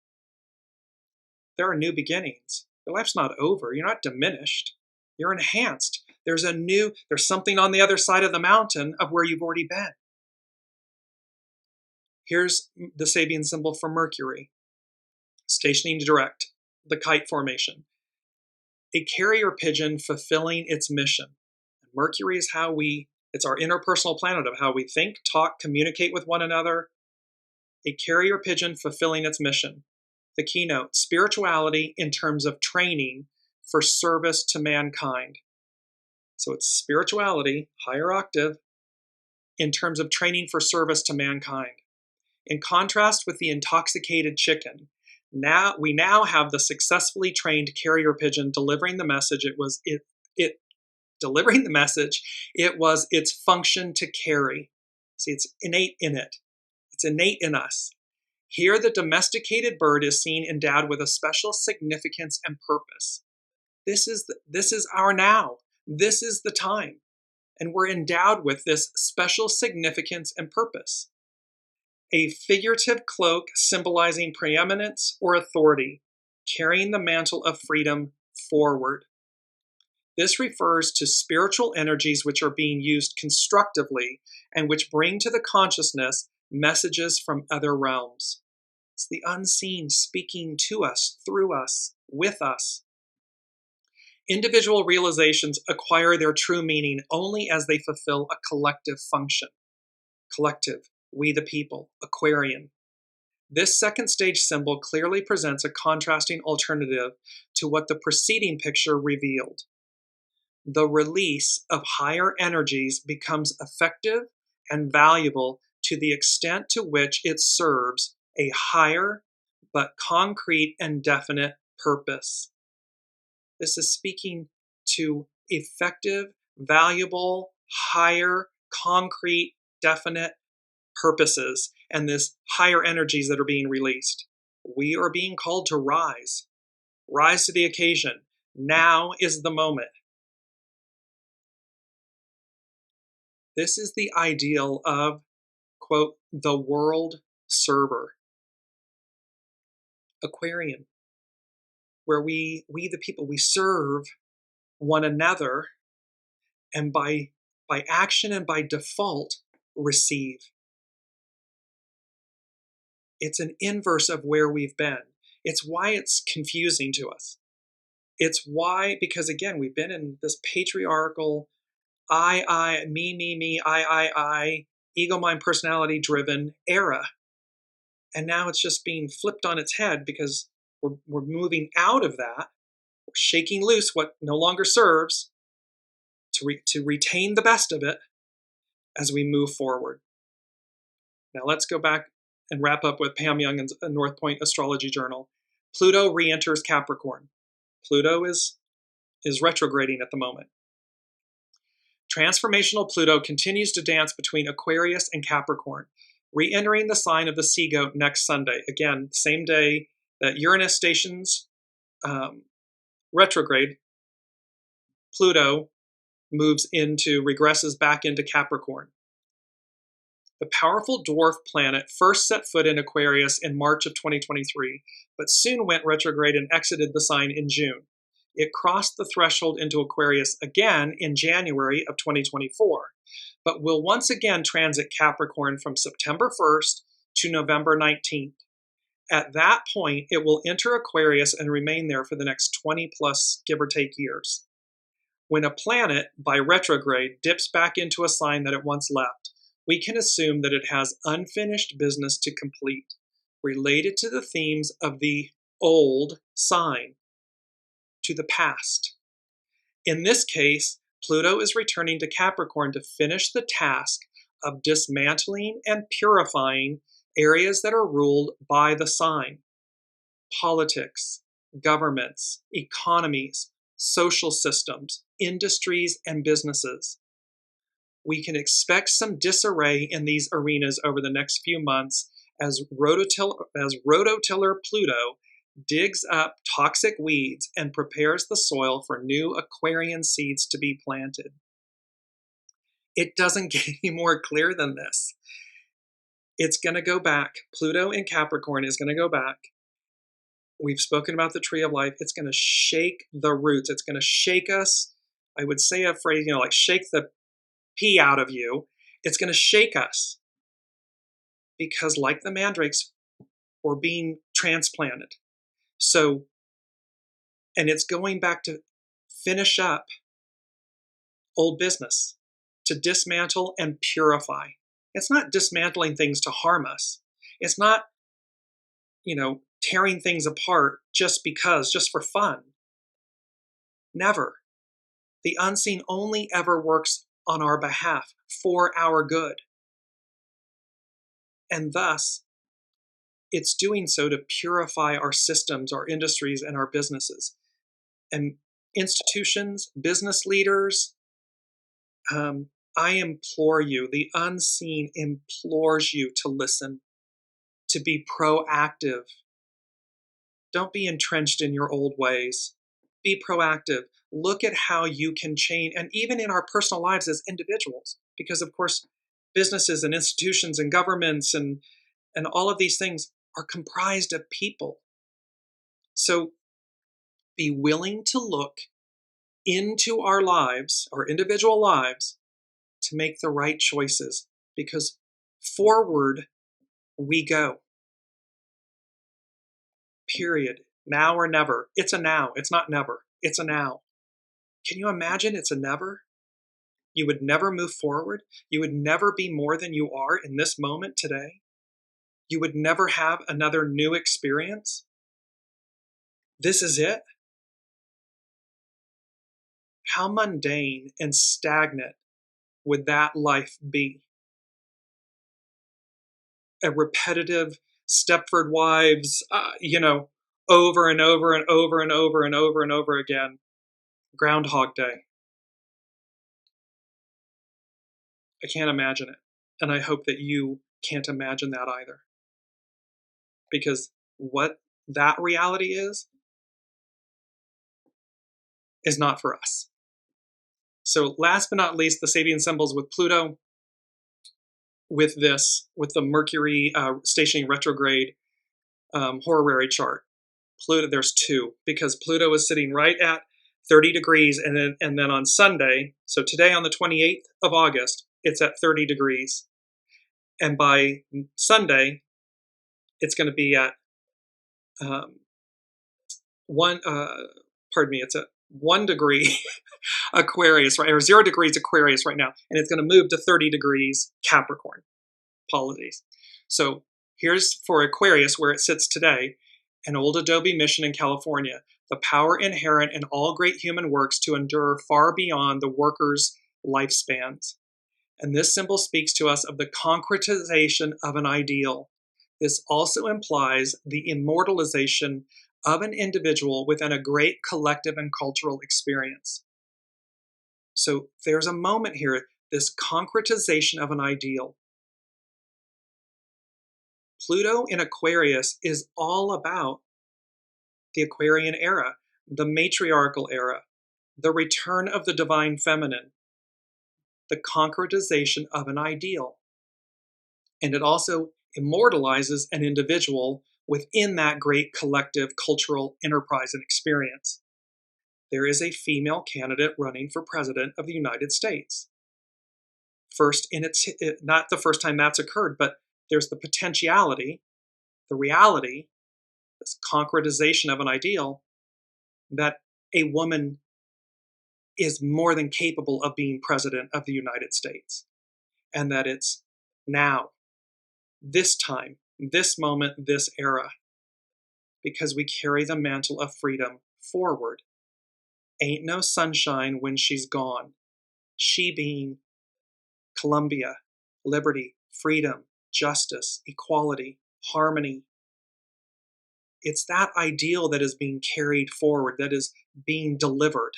Speaker 2: there are new beginnings. Your life's not over. You're not diminished. You're enhanced. There's something on the other side of the mountain of where you've already been. Here's the Sabian symbol for Mercury, stationing direct, the kite formation. A carrier pigeon fulfilling its mission. Mercury is it's our interpersonal planet of how we think, talk, communicate with one another. A carrier pigeon fulfilling its mission. The keynote, spirituality in terms of training for service to mankind. So it's spirituality, higher octave, in terms of training for service to mankind. In contrast with the intoxicated chicken, we now have the successfully trained carrier pigeon delivering the message. Delivering the message. It was its function to carry. See, it's innate in it. It's innate in us. Here, the domesticated bird is seen endowed with a special significance and purpose. This is our now. This is the time. And we're endowed with this special significance and purpose. A figurative cloak symbolizing preeminence or authority, carrying the mantle of freedom forward. This refers to spiritual energies which are being used constructively and which bring to the consciousness messages from other realms. It's the unseen speaking to us, through us, with us. Individual realizations acquire their true meaning only as they fulfill a collective function. Collective, we the people, Aquarian. This second stage symbol clearly presents a contrasting alternative to what the preceding picture revealed. The release of higher energies becomes effective and valuable to the extent to which it serves a higher but concrete and definite purpose. This is speaking to effective, valuable, higher, concrete, definite purposes and this higher energies that are being released. We are being called to rise to the occasion. Now is the moment. This is the ideal of, quote, the world server. Aquarian, where we the people, we serve one another and by action and by default receive. It's an inverse of where we've been. It's why it's confusing to us. It's why, because again, we've been in this patriarchal I, me, I, ego mind personality driven era. And now it's just being flipped on its head because we're moving out of that. We're shaking loose what no longer serves to retain the best of it as we move forward. Now let's go back and wrap up with Pam Youngin's North Point Astrology Journal. Pluto re-enters Capricorn. Pluto is retrograding at the moment. Transformational Pluto continues to dance between Aquarius and Capricorn, re-entering the sign of the sea goat next Sunday. Again, same day that Uranus stations retrograde, Pluto regresses back into Capricorn. The powerful dwarf planet first set foot in Aquarius in March of 2023, but soon went retrograde and exited the sign in June. It crossed the threshold into Aquarius again in January of 2024, but will once again transit Capricorn from September 1st to November 19th. At that point, it will enter Aquarius and remain there for the next 20 plus, give or take, years. When a planet, by retrograde, dips back into a sign that it once left, we can assume that it has unfinished business to complete, related to the themes of the old sign, to the past. In this case, Pluto is returning to Capricorn to finish the task of dismantling and purifying areas that are ruled by the sign. Politics, governments, economies, social systems, industries, and businesses. We can expect some disarray in these arenas over the next few months as rototiller Pluto digs up toxic weeds and prepares the soil for new Aquarian seeds to be planted. It doesn't get any more clear than this. It's going to go back. Pluto in Capricorn is going to go back. We've spoken about the tree of life. It's going to shake the roots. It's going to shake us. I would say a phrase, like shake the pee out of you. It's going to shake us because, like the mandrakes, we're being transplanted. So, and it's going back to finish up old business, to dismantle and purify. It's not dismantling things to harm us. It's not, tearing things apart just for fun. Never. The unseen only ever works on our behalf for our good. And thus, it's doing so to purify our systems, our industries, and our businesses. And institutions, business leaders, I implore you, the unseen implores you to listen, to be proactive. Don't be entrenched in your old ways. Be proactive. Look at how you can change, and even in our personal lives as individuals, because of course, businesses and institutions and governments and all of these things are comprised of people. So be willing to look into our lives, our individual lives, to make the right choices, because forward we go. Period. Now or never. It's a now. It's not never. It's a now. Can you imagine it's a never? You would never move forward. You would never be more than you are in this moment today. You would never have another new experience. This is it. How mundane and stagnant would that life be? A repetitive Stepford Wives, over and over and over and over and over and over again. Groundhog Day. I can't imagine it. And I hope that you can't imagine that either. Because what that reality is not for us. So last but not least, the Sabian symbols with Pluto, with the Mercury stationing retrograde horary chart. Pluto, there's two, because Pluto is sitting right at 30 degrees, and then on Sunday, so today on the 28th of August, it's at 30 degrees. And by Sunday, it's going to be at it's at 1 degree Aquarius, right, or 0 degrees Aquarius right now, and it's going to move to 30 degrees Capricorn. Apologies. So here's for Aquarius, where it sits today, an old Adobe mission in California, the power inherent in all great human works to endure far beyond the worker's lifespans. And this symbol speaks to us of the concretization of an ideal. This also implies the immortalization of an individual within a great collective and cultural experience. So there's a moment here, this concretization of an ideal. Pluto in Aquarius is all about the Aquarian era, the matriarchal era, the return of the divine feminine, the concretization of an ideal. And it also immortalizes an individual within that great collective cultural enterprise and experience. There is a female candidate running for president of the United States. Not the first time that's occurred, but there's the potentiality, the reality, this concretization of an ideal, that a woman is more than capable of being president of the United States. And that it's now, this time, this moment, this era, because we carry the mantle of freedom forward. Ain't no sunshine when she's gone. She being Columbia, liberty, freedom, justice, equality, harmony. It's that ideal that is being carried forward, that is being delivered.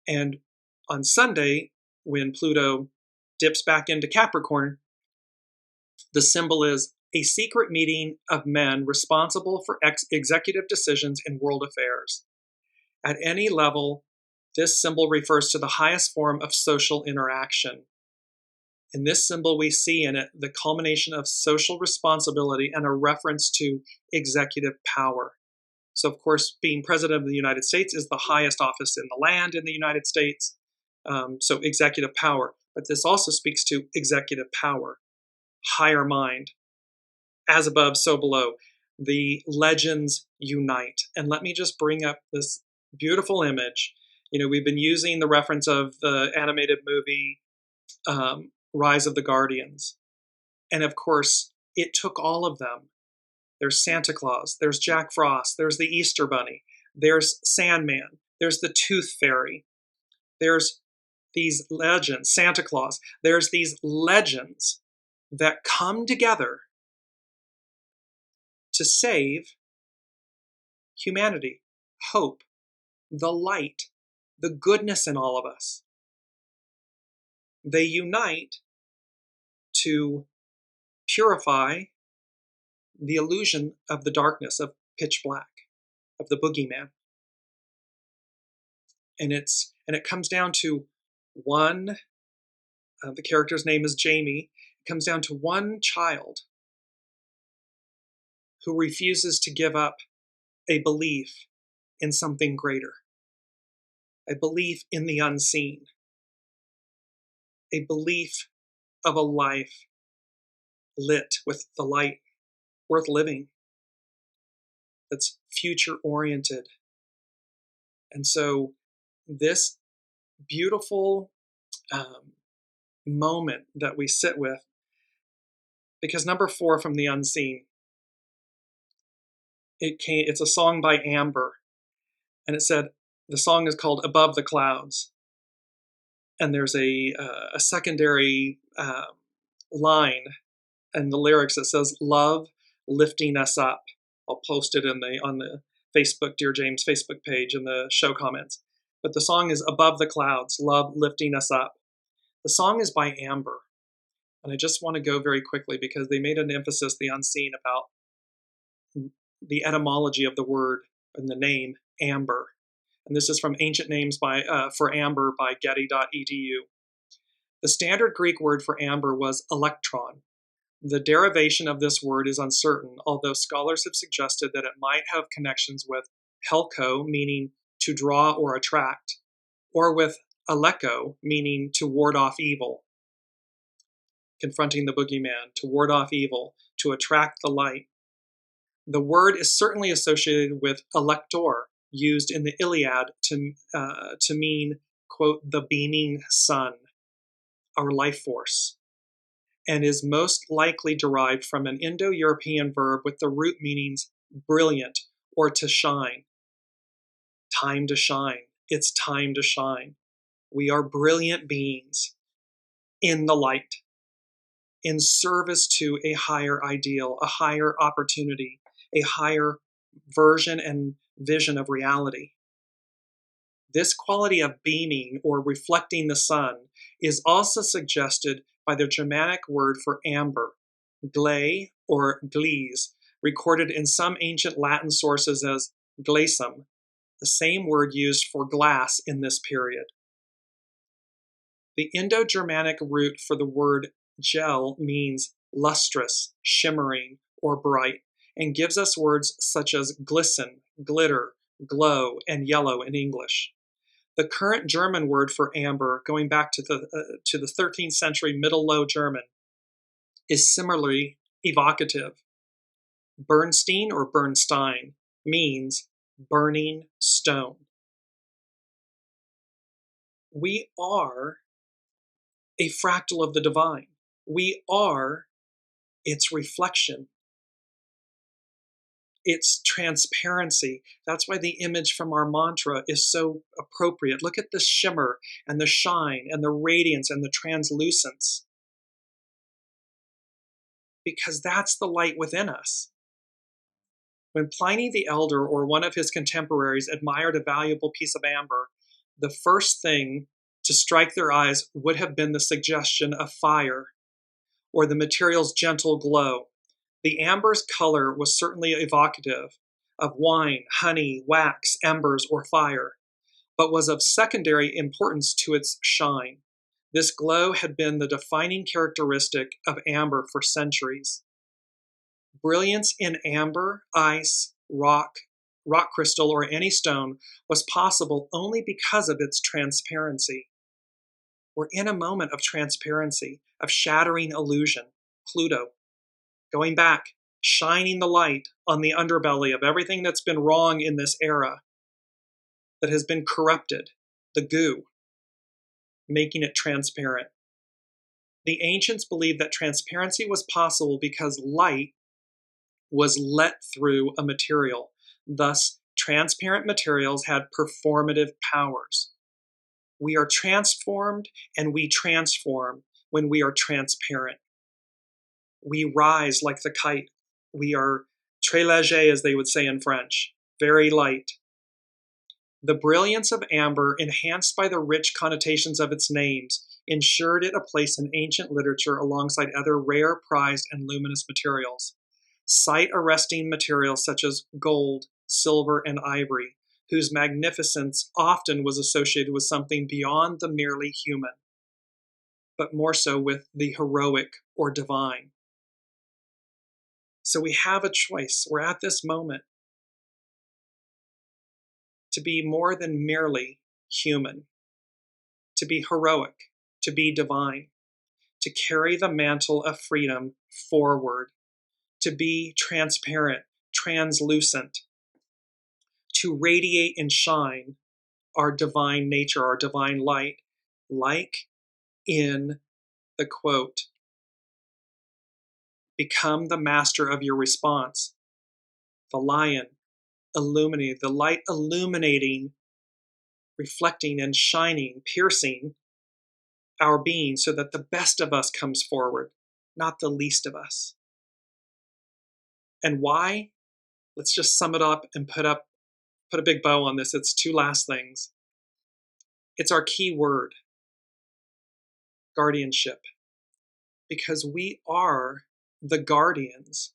Speaker 2: And on Sunday, when Pluto dips back into Capricorn, the symbol is a secret meeting of men responsible for executive decisions in world affairs. At any level, this symbol refers to the highest form of social interaction. In this symbol, we see in it the culmination of social responsibility and a reference to executive power. So, of course, being president of the United States is the highest office in the land in the United States. So executive power. But this also speaks to executive power, higher mind, as above, so below. The legends unite. And let me just bring up this beautiful image. We've been using the reference of the animated movie Rise of the Guardians. And of course, it took all of them. There's Santa Claus, there's Jack Frost, there's the Easter Bunny, there's Sandman, there's the Tooth Fairy, there's these legends, Santa Claus, there's these legends that come together to save humanity, hope, the light, the goodness in all of us. They unite to purify the illusion of the darkness, of pitch black, of the boogeyman. And it comes down to one, the character's name is Jamie, it comes down to one child who refuses to give up a belief in something greater, a belief in the unseen, a belief of a life lit with the light worth living, that's future-oriented. And so this beautiful moment that we sit with, because number 4 from the unseen, it's a song by Amber, and it said, the song is called Above the Clouds. And there's a secondary line in the lyrics that says, love lifting us up. I'll post it on the Facebook, Dearjames Facebook page in the show comments. But the song is Above the Clouds, love lifting us up. The song is by Amber. And I just want to go very quickly because they made an emphasis, the unseen, about the etymology of the word and the name Amber. And this is from Ancient Names for Amber by Getty.edu. The standard Greek word for amber was electron. The derivation of this word is uncertain, although scholars have suggested that it might have connections with helko, meaning to draw or attract, or with aleko, meaning to ward off evil. Confronting the boogeyman, to ward off evil, to attract the light. The word is certainly associated with elector, used in the Iliad to mean, quote, the beaming sun, our life force, and is most likely derived from an Indo-European verb with the root meanings brilliant or to shine. Time to shine. It's time to shine. We are brilliant beings in the light, in service to a higher ideal, a higher opportunity, a higher version and vision of reality. This quality of beaming or reflecting the sun is also suggested by the Germanic word for amber, gley or glees, recorded in some ancient Latin sources as glacum, the same word used for glass in this period. The Indo-Germanic root for the word gel means lustrous, shimmering, or bright, and gives us words such as glisten, glitter, glow, and yellow in English. The current German word for amber, going back to the 13th century Middle Low German, is similarly evocative. Bernstein or Bernstein means burning stone. We are a fractal of the divine. We are its reflection, its transparency. That's why the image from our mantra is so appropriate. Look at the shimmer and the shine and the radiance and the translucence. Because that's the light within us. When Pliny the Elder or one of his contemporaries admired a valuable piece of amber, the first thing to strike their eyes would have been the suggestion of fire or the material's gentle glow. The amber's color was certainly evocative of wine, honey, wax, embers, or fire, but was of secondary importance to its shine. This glow had been the defining characteristic of amber for centuries. Brilliance in amber, ice, rock crystal, or any stone was possible only because of its transparency. We're in a moment of transparency, of shattering illusion. Pluto, going back, shining the light on the underbelly of everything that's been wrong in this era, that has been corrupted, the goo, making it transparent. The ancients believed that transparency was possible because light was let through a material. Thus, transparent materials had performative powers. We are transformed and we transform when we are transparent. We rise like the kite. We are très léger, as they would say in French, very light. The brilliance of amber, enhanced by the rich connotations of its names, ensured it a place in ancient literature alongside other rare, prized, and luminous materials. Sight-arresting materials such as gold, silver, and ivory, whose magnificence often was associated with something beyond the merely human, but more so with the heroic or divine. So we have a choice. We're at this moment to be more than merely human, to be heroic, to be divine, to carry the mantle of freedom forward, to be transparent, translucent, to radiate and shine our divine nature, our divine light, like in the quote, become the master of your response. The lion illuminating, the light illuminating, reflecting and shining, piercing our being so that the best of us comes forward, not the least of us. And why? Let's just sum it up and put a big bow on this. It's two last things. It's our key word, guardianship, because we are the guardians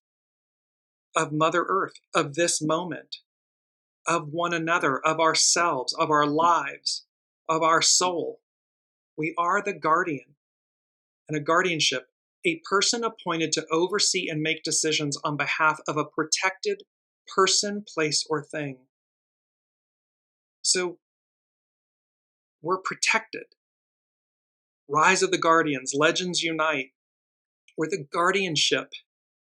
Speaker 2: of Mother Earth, of this moment, of one another, of ourselves, of our lives, of our soul. We are the guardian. And a guardianship, a person appointed to oversee and make decisions on behalf of a protected person, place, or thing. So we're protected. Rise of the Guardians, legends unite. We're the guardianship.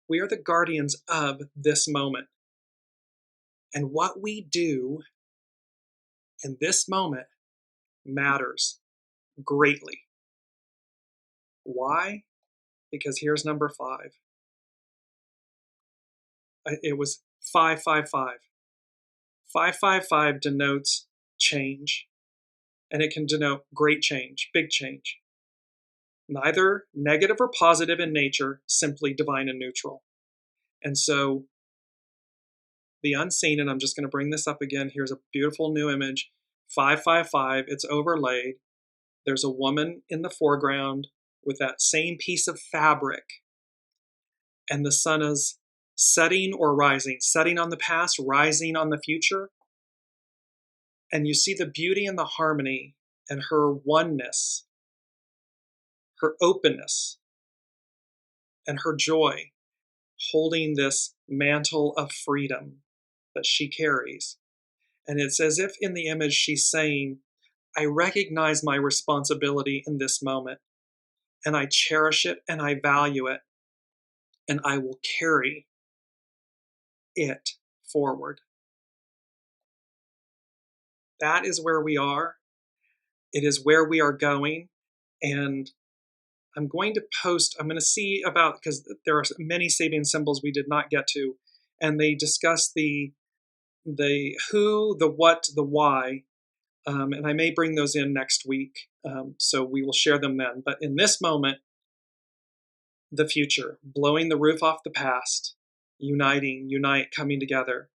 Speaker 2: We are the guardians of this moment. And what we do in this moment matters greatly. Why? Because here's number 5. It was 555. 555 denotes change, and it can denote great change, big change. Neither negative or positive in nature, simply divine and neutral. And so the unseen, and I'm just going to bring this up again. Here's a beautiful new image. 555, it's overlaid. There's a woman in the foreground with that same piece of fabric. And the sun is setting or rising, setting on the past, rising on the future. And you see the beauty and the harmony and her oneness, her openness, and her joy, holding this mantle of freedom that she carries. And it's as if in the image she's saying, I recognize my responsibility in this moment, and I cherish it, and I value it, and I will carry it forward. That is where we are. It is where we are going. And I'm going to see about, because there are many Sabian symbols we did not get to, and they discuss the who, the what, the why, and I may bring those in next week, so we will share them then. But in this moment, the future, blowing the roof off the past, unite, coming together.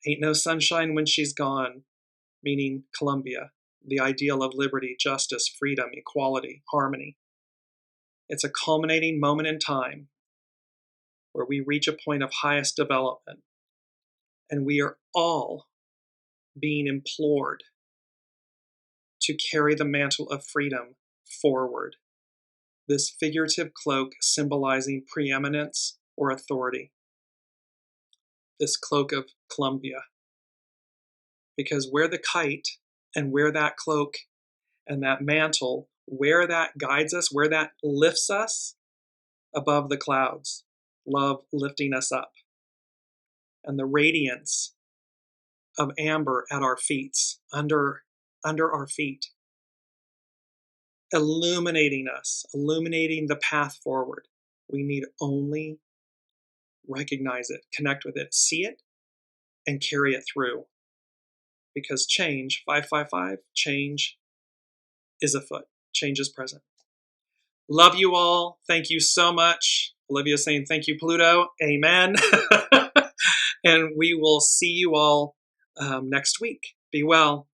Speaker 2: Ain't no sunshine when she's gone, meaning Columbia, the ideal of liberty, justice, freedom, equality, harmony. It's a culminating moment in time where we reach a point of highest development, and we are all being implored to carry the mantle of freedom forward. This figurative cloak symbolizing preeminence or authority. This cloak of Columbia. Because where the kite and where that cloak and that mantle, where that guides us, where that lifts us above the clouds, love lifting us up. And the radiance of amber at our feet, under our feet, illuminating us, illuminating the path forward. We need only recognize it, connect with it, see it, and carry it through. Because change, 555, change is afoot. Change is present. Love you all. Thank you so much. Olivia's saying thank you, Pluto. Amen. And we will see you all next week. Be well.